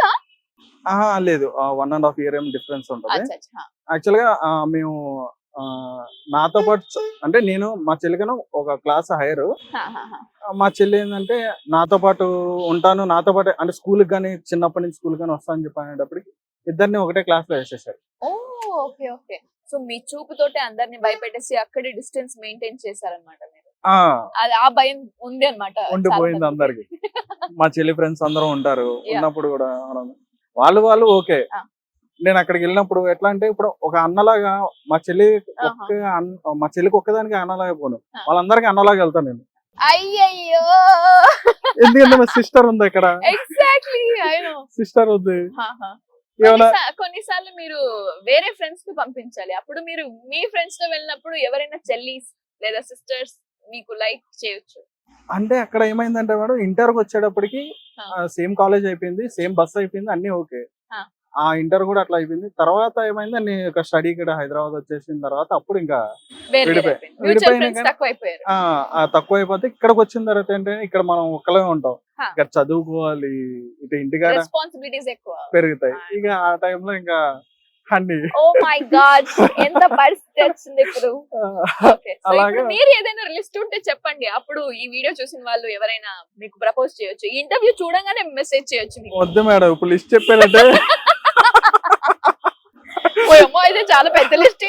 Speaker 1: లేదు, 1.5 year ఏం డిఫరెన్స్ ఉంటుంది. యాక్చువల్ గా మేము నాతో పాటు అంటే నేను మా చెల్లికను ఒక క్లాస్ హైయర్. మా చెల్లి ఏంటంటే నాతో పాటు ఉంటాను, నాతో పాటు అంటే స్కూల్ గానీ చిన్నప్పటి నుంచి స్కూల్ గానీ వస్తానని చెప్పి అనేటప్పటికి ఇద్దరిని ఒకటే క్లాస్ లో వేసేసారు.
Speaker 2: సో మీ చూపుతోటే అందరిని భయపెట్టేసి అక్కడే డిస్టెన్స్ మెయింటైన్ చేశారన్నమాట. అది ఆ భయం ఉంది అన్నమాట,
Speaker 1: ఉండిపోయింది అందరికి. మా చెల్లి ఫ్రెండ్స్ అందరూ ఉంటారు, ఉన్నప్పుడు కూడా వాళ్ళు ఓకే. నేను అక్కడికి వెళ్ళినప్పుడు ఎట్లా అంటే ఇప్పుడు ఒక అన్నలాగా మా చెల్లికి ఒక్కదానికి అన్నలాగా పోను, వాళ్ళందరికీ అన్నలాగా వెళ్తాను నేను.
Speaker 2: అయ్యయ్యో,
Speaker 1: ఎందుకంటే మా సిస్టర్ ఉంది ఇక్కడ.
Speaker 2: ఎగ్జాక్ట్లీ,
Speaker 1: సిస్టర్ ఉంది.
Speaker 2: కొన్నిసార్లు మీరు వేరే ఫ్రెండ్స్ తో పంపించాలి. అప్పుడు మీరు మీ ఫ్రెండ్స్ తో వెళ్ళినప్పుడు ఎవరైనా చెల్లీస్ లేదా సిస్టర్స్ మీకు లైక్ చేయొచ్చు.
Speaker 1: అంటే అక్కడ ఏమైందంటే మేడం, ఇంటర్కి వచ్చేటప్పటికి సేమ్ కాలేజ్ అయిపోయింది, సేమ్ బస్ అయిపోయింది, అన్ని ఓకే. ఆ ఇంటర్ కూడా అట్లా అయిపోయింది. తర్వాత ఏమైంది, నేను ఒక స్టడీ ఇక్కడ హైదరాబాద్ వచ్చేసిన తర్వాత అప్పుడు ఇంకా తక్కువ అయిపోతే ఇక్కడికి వచ్చిన తర్వాత ఏంటంటే ఇక్కడ మనం ఒక్కలే ఉంటాం, ఇక్కడ చదువుకోవాలి, ఇటు ఇంటికాడ
Speaker 2: రెస్పాన్సిబిలిటీస్ ఎక్కువ
Speaker 1: పెరుగుతాయి. ఇక ఆ టైంలో ఇంకా అన్ని
Speaker 2: ఎంత పరిస్థితి వచ్చింది ఇప్పుడు. మీరు ఏదైనా లిస్ట్ ఉంటే చెప్పండి, అప్పుడు ఈ వీడియో చూసిన వాళ్ళు ఎవరైనా మీకు ప్రపోజ్ చేయొచ్చు. ఈ ఇంటర్వ్యూ చూడంగానే మెసేజ్ చేయొచ్చు.
Speaker 1: వద్దు మేడం, ఇప్పుడు లిస్ట్ చెప్పానంటే
Speaker 2: అయితే చాలా పెద్ద లిస్టే.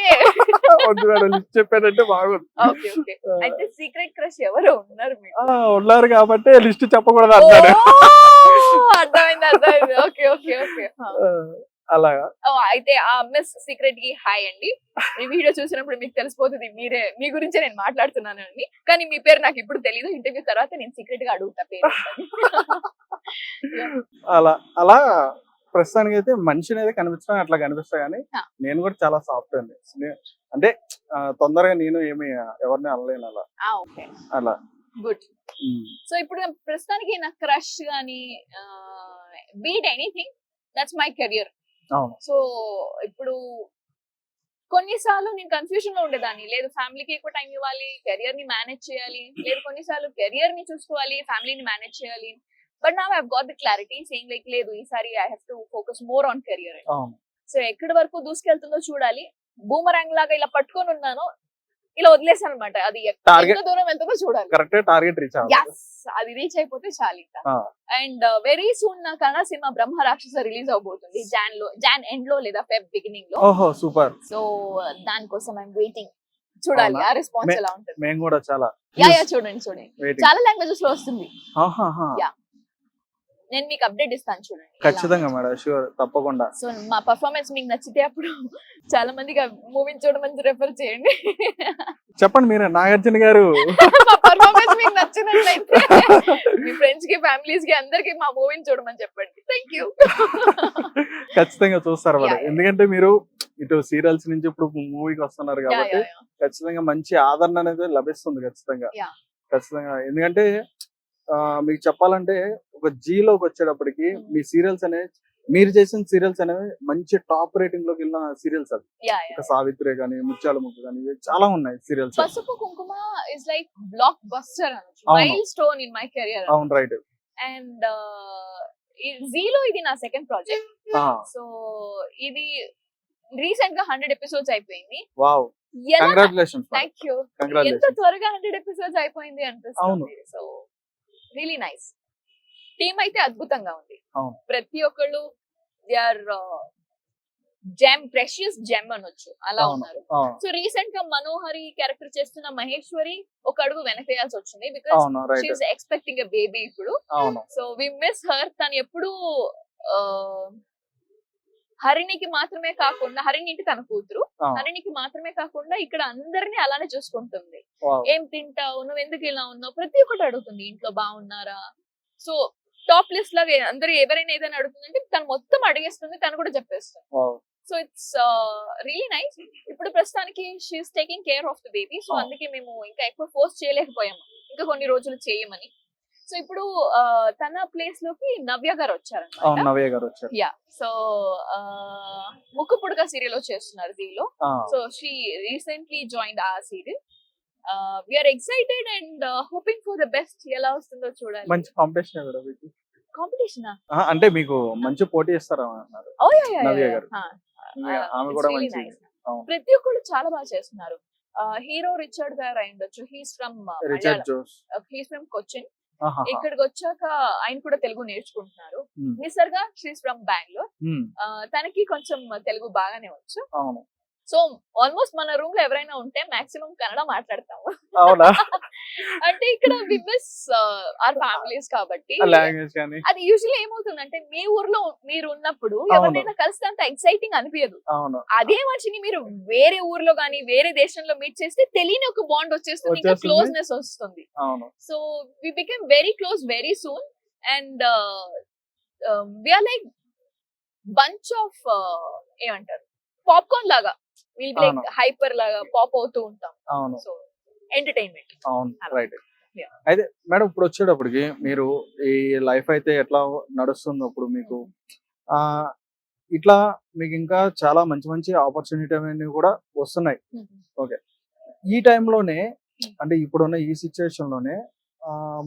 Speaker 1: వద్దు మేడం, లిస్ట్ చెప్పానంటే బాగుంది.
Speaker 2: అయితే సీక్రెట్ క్రష్ ఎవరు
Speaker 1: ఉన్నారు కాబట్టి లిస్ట్ చెప్పకూడదు అన్నాడు.
Speaker 2: అర్థమైంది. ఓకే.
Speaker 1: అలాగా.
Speaker 2: అయితే ఆ మిస్ సీక్రెట్ కి హాయ్ అండి. ఈ వీడియో చూసినప్పుడు మీకు తెలిసిపోతుంది మీ గురించే నేను మాట్లాడుతున్నాను అని. కానీ మీ పేరు నాకు ఇప్పుడు తెలియదు, ఇంటర్వ్యూ తర్వాత నేను సీక్రెట్ గా అడుగుతా పేరు.
Speaker 1: అలా ప్రస్తుతానికి అయితే మనిషిని అయితే కనిపించడం అట్లా కనిపిస్తా, కానీ నేను కూడా చాలా సాఫ్ట్ అండి. అంటే తొందరగా నేను ఏమి ఎవరిని అనలేను అలా.
Speaker 2: గుడ్. సో ఇప్పుడు ప్రస్తుతానికి నా క్రష్ గానీ beat anything, that's my career. So ఇప్పుడు కొన్నిసార్లు నేను కన్ఫ్యూజన్ లో ఉండేదాన్ని, లేదు ఫ్యామిలీకి ఎక్కువ టైం ఇవ్వాలి, కెరియర్ ని మేనేజ్ చేయాలి, లేదు కొన్నిసార్లు కెరియర్ ని చూసుకోవాలి, ఫ్యామిలీని మేనేజ్ చేయాలి. But now I have got the clarity saying like లేదు, ఈసారి I have to focus more on career. So ఎక్కడి వరకు దూసుకెళ్తుందో చూడాలి. బూమరాంగ్ లాగా ఇలా పట్టుకొని ఉన్నాను, ఇలా వదిలేసాను అనమాట. అది
Speaker 1: Target-
Speaker 2: ఎంత దూరం వెళ్తుందో చూడాలి.
Speaker 1: కరెక్ట్ టార్గెట్ రీచ్ అవ్వాలి.
Speaker 2: Yes, అది రీచ్ అయిపోతే చాలు ఇంకా.
Speaker 1: ఆ.
Speaker 2: అండ్ వెరీ సూన్ నా కన్నడ సినిమా బ్రహ్మ రాక్షస రిలీజ్ అవబోతుంది జాన్ ఎండ్ లో లేదా ఫెబ్ బిగినింగ్ లో.
Speaker 1: ఓహో సూపర్.
Speaker 2: సో దానికోసం ఐఎమ్ వెయిటింగ్. చూడాలి
Speaker 1: అవునా?
Speaker 2: ఆ రెస్పాన్స్ ఎలా ఉంటుంది.
Speaker 1: మేము కూడా చాలా
Speaker 2: యా చూడండి
Speaker 1: వెయిటింగ్.
Speaker 2: చాలా లాంగ్వేజెస్ లో వస్తుంది.
Speaker 1: ఆహాహా.
Speaker 2: Yeah. నేను మీకు అప్డేట్ ఇస్తాను చూడండి.
Speaker 1: ఖచ్చితంగా మేడం, షూర్, తప్పకుండా.
Speaker 2: సో మా పర్ఫార్మెన్స్ మీకు నచ్చితే అప్పుడు చాలా మందికి మూవీని చూడమని రెఫర్ చేయండి.
Speaker 1: చెప్పండి మీరే, నాగార్జున గారు.
Speaker 2: మా పర్ఫార్మెన్స్ మీకు నచ్చినట్లయితే మీ ఫ్రెండ్స్ కి ఫ్యామిలీస్ కి అందరికి మా మూవీని చూడమని చెప్పండి. Thank you.
Speaker 1: ఖచ్చితంగా చూస్తారు మేడం,
Speaker 2: Yeah, yeah.
Speaker 1: ఎందుకంటే మీరు ఇటు సీరియల్స్ నుంచి ఇప్పుడు మూవీకి వస్తున్నారు కాబట్టి ఖచ్చితంగా మంచి ఆదరణ అనేది లభిస్తుంది ఖచ్చితంగా.
Speaker 2: Yeah.
Speaker 1: ఖచ్చితంగా, ఎందుకంటే మీకు చెప్పాలంటే ఒక జీలోకి వచ్చేటప్పటికి మీ సీరియల్స్ అనేవి, మీరు చేసిన సీరియల్స్ అనేవి మంచి టాప్ రేటింగ్ లోకి వెళ్ళిన సీరియల్స్ అవి. ఒక సావిత్రి కానీ, ముత్యాల ముగ్గు కానీ, ఇవి చాలా ఉన్నాయి సీరియల్స్.
Speaker 2: పసుపు కుంకుమ ఇస్ లైక్ బ్లాక్ బస్టర్ అనొచ్చు,
Speaker 1: అవును.
Speaker 2: Mile stone in my career.
Speaker 1: అవును, రైట్.
Speaker 2: అండ్ జీలో ఇది నా సెకండ్ ప్రాజెక్ట్. సో ఇది రీసెంట్ గా 100 ఎపిసోడ్స్ అయిపోయింది.
Speaker 1: Wow, congratulations.
Speaker 2: Thank you. ఎంత
Speaker 1: కంగ్రాచులేషన్స్.
Speaker 2: త్వరగా 100 ఎపిసోడ్స్ అయిపోయింది
Speaker 1: అవును.
Speaker 2: అనిపిస్తుంది. So really nice. టీమ్ అయితే అద్భుతంగా ఉంది.
Speaker 1: అవును.
Speaker 2: ప్రతి ఒక్కళ్ళు they are gem, precious gem అనొచ్చు, అలా
Speaker 1: అవును.
Speaker 2: ఉన్నారు. సో రీసెంట్ గా మనోహరి క్యారెక్టర్ చేస్తున్న మహేశ్వరి ఒక అడుగు వెనకేయాల్సి వచ్చింది బికాస్
Speaker 1: అవును, right.
Speaker 2: She's expecting a baby ఇప్పుడు.
Speaker 1: అవును.
Speaker 2: So we miss her. తను ఎప్పుడు హరిణికి మాత్రమే కాకుండా, హరిణి అంటే తన కూతురు,
Speaker 1: అవును.
Speaker 2: హరిణికి మాత్రమే కాకుండా ఇక్కడ అందరినీ అలానే చూసుకుంటుంది.
Speaker 1: వావ్.
Speaker 2: ఏం తింటావు, నువ్వు ఎందుకు ఇలా ఉన్నావు, ప్రతి ఒక్కటి అడుగుతుంది. ఇంట్లో బాగున్నారా, సో టాప్ లిస్ట్ లాగా అందరూ ఎవరైనా ఏదైనా అడుగుతుందంటే తను మొత్తం అడిగేస్తుంది, తను కూడా చెప్పేస్తుంది.
Speaker 1: Wow.
Speaker 2: So it's really nice. ఇప్పుడు ప్రస్తుతానికి she's taking care of the baby. So
Speaker 1: Oh.
Speaker 2: అందుకే మేము ఇంకా ఎక్కువ ఫోర్స్ చేయలేకపోయాము, ఇంకా కొన్ని రోజులు చేయమని. సో ఇప్పుడు తన ప్లేస్ లోకి నవ్య గారు
Speaker 1: అవును,
Speaker 2: వచ్చారన్నమాట.
Speaker 1: నవ్య గారు వచ్చారు.
Speaker 2: యా. సో ముక్కు పుడక సీరియల్ లో చేస్తున్నారు దీనిలో.
Speaker 1: ఆ,
Speaker 2: సో షీ రీసెంట్లీ జాయిన్డ్ ఆ serial. We're excited and hoping for the best. ఎలా వస్తుందో చూడాలి.
Speaker 1: మంచి కాంపిటీషన్ కూడా మీకు.
Speaker 2: కాంపిటీషన్
Speaker 1: అంటే మీకు మంచి పోటీ ఇస్తారా అన్నారు నవ్య గారు. ఆమె కూడా మంచి. అవును.
Speaker 2: ప్రతి ఒక్కళ్ళు చాలా బాగా చేస్తున్నారు. హీరో రిచర్డ్ గారు అయి ఉండొచ్చు. He's from
Speaker 1: Richard Jose.
Speaker 2: He's from Cochin.
Speaker 1: ఆహాహా.
Speaker 2: ఇక్కడికి వచ్చాక ఆయన కూడా తెలుగు నేర్చుకుంటున్నారు.
Speaker 1: Hmm.
Speaker 2: Nisarga, she's from Bengaluru.
Speaker 1: Hmm.
Speaker 2: తనకి కొంచెం తెలుగు బాగానే వచ్చు.
Speaker 1: అవును.
Speaker 2: సో ఆల్మోస్ట్ మన రూమ్ లో ఎవరైనా ఉంటే మాక్సిమం కన్నడ మాట్లాడతాము.
Speaker 1: అవునా.
Speaker 2: అంటే ఇక్కడ వి మిస్ ఆర్ ఫ్యామిలీస్ కాబట్టి.
Speaker 1: లాంగ్వేజ్ కానీ.
Speaker 2: అది యూజువల్లీ ఏమవుతుందంటే మీ ఊర్లో మీరు ఉన్నప్పుడు
Speaker 1: అవును.
Speaker 2: ఎవరినైనా కలిస్తే అంత ఎక్సైటింగ్ అనిపించదు.
Speaker 1: అవును.
Speaker 2: అదే మనిషిని మీరు వేరే ఊర్లో గానీ వేరే దేశంలో మీట్ చేస్తే తెలియని ఒక బాండ్ వచ్చేస్తుంది, ఇంకా
Speaker 1: వచ్చేస్తుంది.
Speaker 2: క్లోజ్నెస్ వస్తుంది.
Speaker 1: అవును.
Speaker 2: So we became very close very soon and we're like bunch of ఏమంటారు, పాప్కార్న్ లాగా. విల్ బి లైక్
Speaker 1: అవును.
Speaker 2: హైపర్ లాగా పాప్ అవుతూ ఉంటాం.
Speaker 1: అవును.
Speaker 2: So entertainment.
Speaker 1: అవును,
Speaker 2: అలా.
Speaker 1: రైట్.
Speaker 2: Yeah.
Speaker 1: అయితే మేడం, ఇప్పుడు వచ్చేటప్పటికి మీరు ఈ లైఫ్ అయితే ఎట్లా నడుస్తుంది అప్పుడు మీకు ఇట్లా మీకు ఇంకా చాలా మంచి మంచి ఆపర్చునిటీ అనేవి కూడా వస్తున్నాయి. ఈ టైంలోనే, అంటే ఇప్పుడున్న ఈ సిచ్యువేషన్ లోనే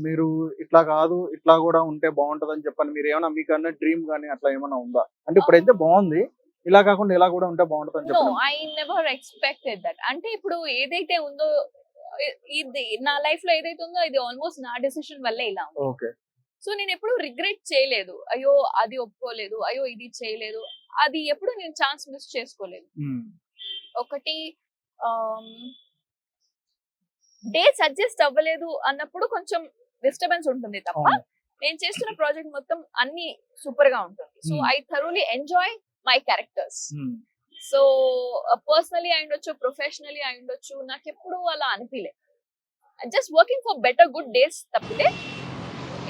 Speaker 1: మీరు ఇట్లా కాదు, ఇట్లా కూడా ఉంటే బాగుంటది అని చెప్పని మీరు ఏమైనా మీకన్నా డ్రీమ్ కానీ అట్లా ఏమైనా ఉందా? అంటే ఇప్పుడైతే బాగుంది, ఇలా కాకుండా ఇలా కూడా ఉంటే బాగుంటది అని
Speaker 2: నో,
Speaker 1: చెప్పండి.
Speaker 2: I never expected that. అంటే ఇప్పుడు ఏదైతే ఉందో ఇది నా లైఫ్ లో ఏదైతే ఉందో ఇది ఆల్మోస్ట్ నా డెసిషన్ వల్లే ఇలా ఉంది.
Speaker 1: ఓకే.
Speaker 2: సో నేను ఎప్పుడు రిగ్రెట్ చేయలేదు. అయ్యో అది ఒప్పుకోలేదు, అయ్యో ఇది చేయలేదు, అది ఎప్పుడు నేను ఛాన్స్ మిస్ చేసుకోలేదు. ఒకటి డేట్స్ అడ్జస్ట్ అవ్వలేదు అన్నప్పుడు కొంచెం డిస్టర్బెన్స్ ఉంటుంది తప్ప నేను చేస్తున్న ప్రాజెక్ట్ మొత్తం అన్ని సూపర్ గా ఉంటుంది. So I thoroughly enjoy my characters. So personally అయి ఉండొచ్చు, ప్రొఫెషనలీ అయి ఉండొచ్చు, నాకు ఎప్పుడు అలా అనిపించలేదు. Just working for better good days తప్పితే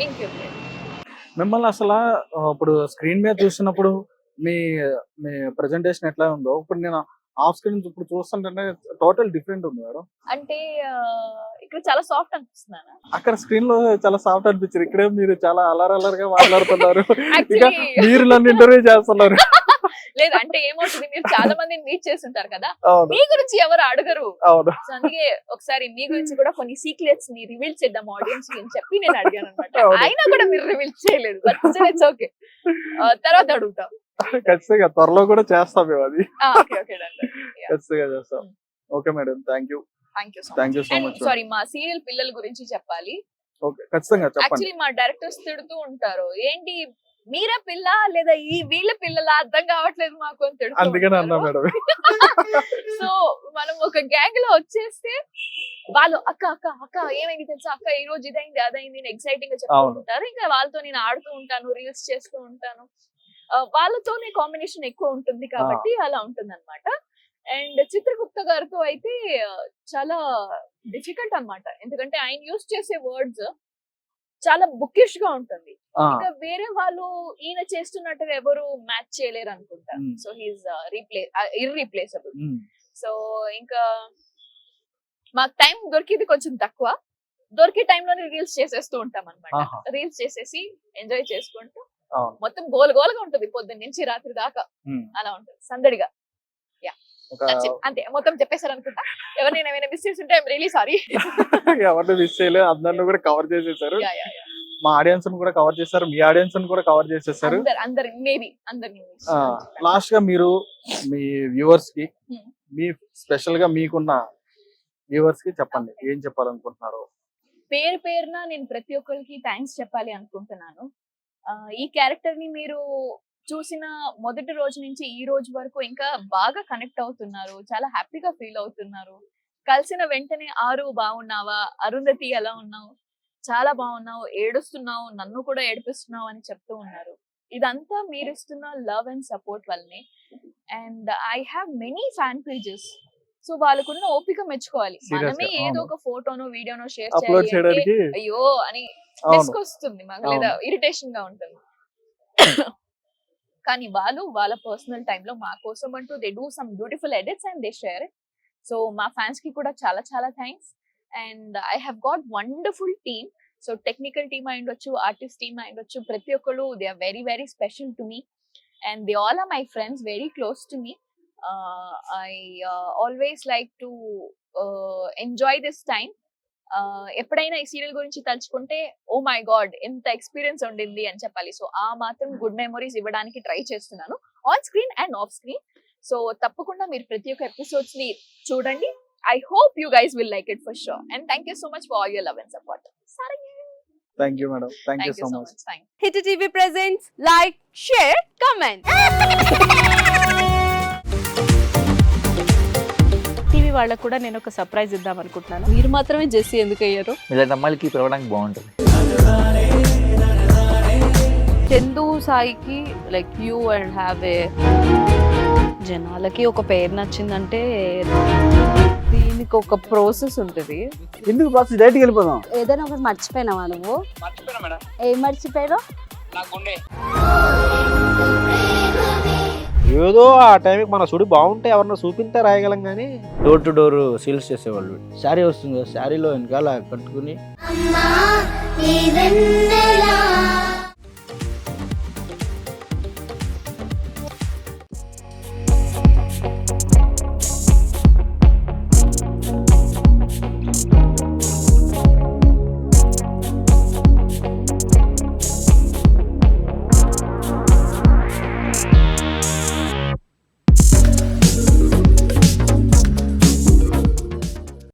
Speaker 2: ఇంకేం లేదు.
Speaker 1: మిమ్మల్ని అసలు ఇప్పుడు స్క్రీన్ మీద చూసినప్పుడు మీ మీ ప్రెజెంటేషన్ ఎట్లా ఉందో ఇప్పుడు నేను ఆఫ్ స్క్రీన్ ఇప్పుడు చూస్తుంటే టోటల్ డిఫరెంట్ ఉంది మేడం.
Speaker 2: అంటే ఇక్కడ చాలా సాఫ్ట్ అనిపిస్తున్నాను.
Speaker 1: అక్కడ స్క్రీన్ లో చాలా సాఫ్ట్ అనిపించారు, ఇక్కడే మీరు చాలా అలరగా మాట్లాడుతున్నారు. ఇంకా
Speaker 2: Actually,
Speaker 1: మీరు నన్ను ఇంటర్వ్యూ చేస్తున్నారు.
Speaker 2: లేదు అంటే ఏమవుతుంది, మీరు చాలా మందిని మీట్ చేస్తుంటారు కదా,
Speaker 1: అవును,
Speaker 2: మీ గురించి ఎవరు అడగరు.
Speaker 1: అవును.
Speaker 2: సో అందుకే ఒకసారి మీ గురించి కూడా కొన్ని సీక్రెట్స్ ని రివీల్ చేద్దాం ఆడియన్స్ కి అని చెప్పి నేను అడిగాను అనమాట.
Speaker 1: అవును.
Speaker 2: అయినా కూడా మీరు రివీల్ చేయలేదు. బట్ ఇట్స్ ఓకే, తర్వాత అడుగుతాం.
Speaker 1: ఖచ్చితంగా త్వరలో కూడా చేస్తాం మేము అది.
Speaker 2: ఓకే ఓకే
Speaker 1: ఖచ్చితంగా చేస్తాం. Okay madam, thank you
Speaker 2: thank you so
Speaker 1: so
Speaker 2: much.
Speaker 1: Much.
Speaker 2: Sorry, మా సీరియల్ పిల్లల గురించి చెప్పాలి.
Speaker 1: ఓకే, ఖచ్చితంగా చెప్పండి.
Speaker 2: యాక్చువల్లీ మా డైరెక్టర్స్ తిడుతూ ఉంటారు, ఏంటి మీరా పిల్ల లేదా ఈ వీళ్ళ పిల్లల అర్థం కావట్లేదు మాకు అని తిడుతూ
Speaker 1: అందుకని అన్నా
Speaker 2: ఉంటారు.
Speaker 1: మేడం.
Speaker 2: సో మనం ఒక గ్యాంగ్ లో వచ్చేస్తే వాళ్ళు అక్క అక్క అక్క ఏమైంది తెలుసా, అక్క ఈ రోజు ఇదైంది అదైంది ఎక్సైటింగ్ గా చెప్తూ
Speaker 1: అవును.
Speaker 2: ఉంటారు. ఇంకా వాళ్ళతో నేను ఆడుతూ ఉంటాను, రీల్స్ చేస్తూ ఉంటాను. వాళ్ళతోనే కాంబినేషన్ ఎక్కువ ఉంటుంది కాబట్టి అలా ఉంటుంది అనమాట. అండ్ చిత్రగుప్త గారితో అయితే చాలా డిఫికల్ట్ అన్నమాట, ఎందుకంటే ఆయన యూస్ చేసే వర్డ్స్ చాలా బుకిష్ గా ఉంటుంది. ఇంకా వేరే వాళ్ళు ఈయన చేస్తున్నట్టుగా ఎవరు మ్యాచ్ చేయలేరు అనుకుంటా. So he's irreplaceable. సో ఇంకా మాకు టైం దొరికింది కొంచెం తక్కువ, దొరికే టైంలోనే రీల్స్ చేసేస్తూ ఉంటాం అనమాట. రీల్స్ చేసేసి ఎంజాయ్ చేసుకుంటూ మొత్తం గోల్ గోల్గా ఉంటుంది పొద్దున్న నుంచి రాత్రి దాకా. అలా ఉంటుంది సందడిగా. అంతే, మొత్తం చెప్పేశారు అనుకుంటా. ఎవరినైనా ఏమైనా మిస్ చేస్తుంటే ఐఎమ్ రియలీ సారీ.
Speaker 1: ఎవరిని మిస్ చేయలేదు, అందరిని కూడా కవర్ చేసేసారు. మా ఆడియన్స్ కూడా కవర్ చేశారు, మీ ఆడియన్స్ కూడా కవర్ చేసేసారు. లాస్ట్ గా మీరు మీ వ్యూవర్స్ కి, మీ స్పెషల్ గా మీకున్న వ్యూవర్స్ కి చెప్పండి, ఏం చెప్పాలనుకుంటున్నారు?
Speaker 2: పేరు పేరున నేను ప్రతి ఒక్కరికి థ్యాంక్స్ చెప్పాలి అనుకుంటున్నాను. ఈ క్యారెక్టర్ ని మీరు చూసిన మొదటి రోజు నుంచి ఈ రోజు వరకు ఇంకా బాగా కనెక్ట్ అవుతున్నారు, చాలా హ్యాపీగా ఫీల్ అవుతున్నారు. కలిసిన వెంటనే ఆరు బాగున్నావా, అరుంధతి ఎలా ఉన్నావు, చాలా బాగున్నావు, ఏడుస్తున్నావు, నన్ను కూడా ఏడిపిస్తున్నావు అని చెప్తూ ఉన్నారు. ఇదంతా మీరు ఇస్తున్న లవ్ అండ్ సపోర్ట్ వల్లనే. And I have many fan pages. So వాళ్ళకున్న ఓపిక మెచ్చుకోవాలి. మనమే ఏదో ఒక ఫోటోనో వీడియోనో షేర్ చేయాలి, అయ్యో అని వస్తుంది మాకు, లేదా ఇరిటేషన్ గా ఉంటుంది. కానీ వాళ్ళు వాళ్ళ పర్సనల్ టైమ్ లో మా కోసం అంటూ they do some beautiful edits and they share it. So మా ఫ్యాన్స్ కి కూడా చాలా చాలా thanks. And I have got wonderful team. So technical team అయి ఉండొచ్చు, ఆర్టిస్ట్ టీమ్ అయి ఉండొచ్చు, ప్రతి ఒక్కరు they are very very special to me and they all are my friends, very close to me. I always like to enjoy this time. ఎప్పుడైనా ఈ serial గురించి తలుచుకుంటే ఓ మై గాడ్ ఎంత ఎక్స్పీరియన్స్ ఉండింది అని చెప్పాలి. సో ఆ మాత్రం గుడ్ మెమరీస్ ఇవ్వడానికి ట్రై చేస్తున్నాను on screen and off screen. So తప్పకుండా మీరు ప్రతి ఒక్క ఎపిసోడ్స్ ని చూడండి. I hope you guys will like it for sure. And thank you so much for all your love and support. Sorry.
Speaker 1: Thank you, madam. Thank you so much.
Speaker 2: Thank you.
Speaker 3: Hit TV presents like, share, comment. TV వాళ్ళకు కూడా నేను ఒక surprise ఇద్దాం అనుకుంటున్నాను. మీరు మాత్రమే Jessie ఎందుకు అయ్యారు?
Speaker 4: ఇలాంటి అమ్మాయిలకి పిలవడానికి బాగుంటుంది.
Speaker 3: చందు సాయికి like you and have a, జనాలకి ఒక పేరు నచ్చిందంటే దీనికి ఒక ప్రాసెస్ ఉంటుంది.
Speaker 5: ఎందుకు బాక్స్ డైరెక్ట్కి వెళ్ళిపోదాం.
Speaker 6: ఏదైనా ఒకటి మర్చిపోయినావా నువ్వు?
Speaker 4: మర్చిపోయినా మేడం.
Speaker 6: ఏం మర్చిపోయావు?
Speaker 4: నా గుండె.
Speaker 5: ఏదో ఆ టైంకి మన సుడి బాగుంటే ఎవరన్నా చూపిస్తే రాయగలం కానీ డోర్ టు డోర్ సేల్స్ చేసేవాళ్ళు. శారీ వస్తుంది, శారీలో వెనకాల కట్టుకుని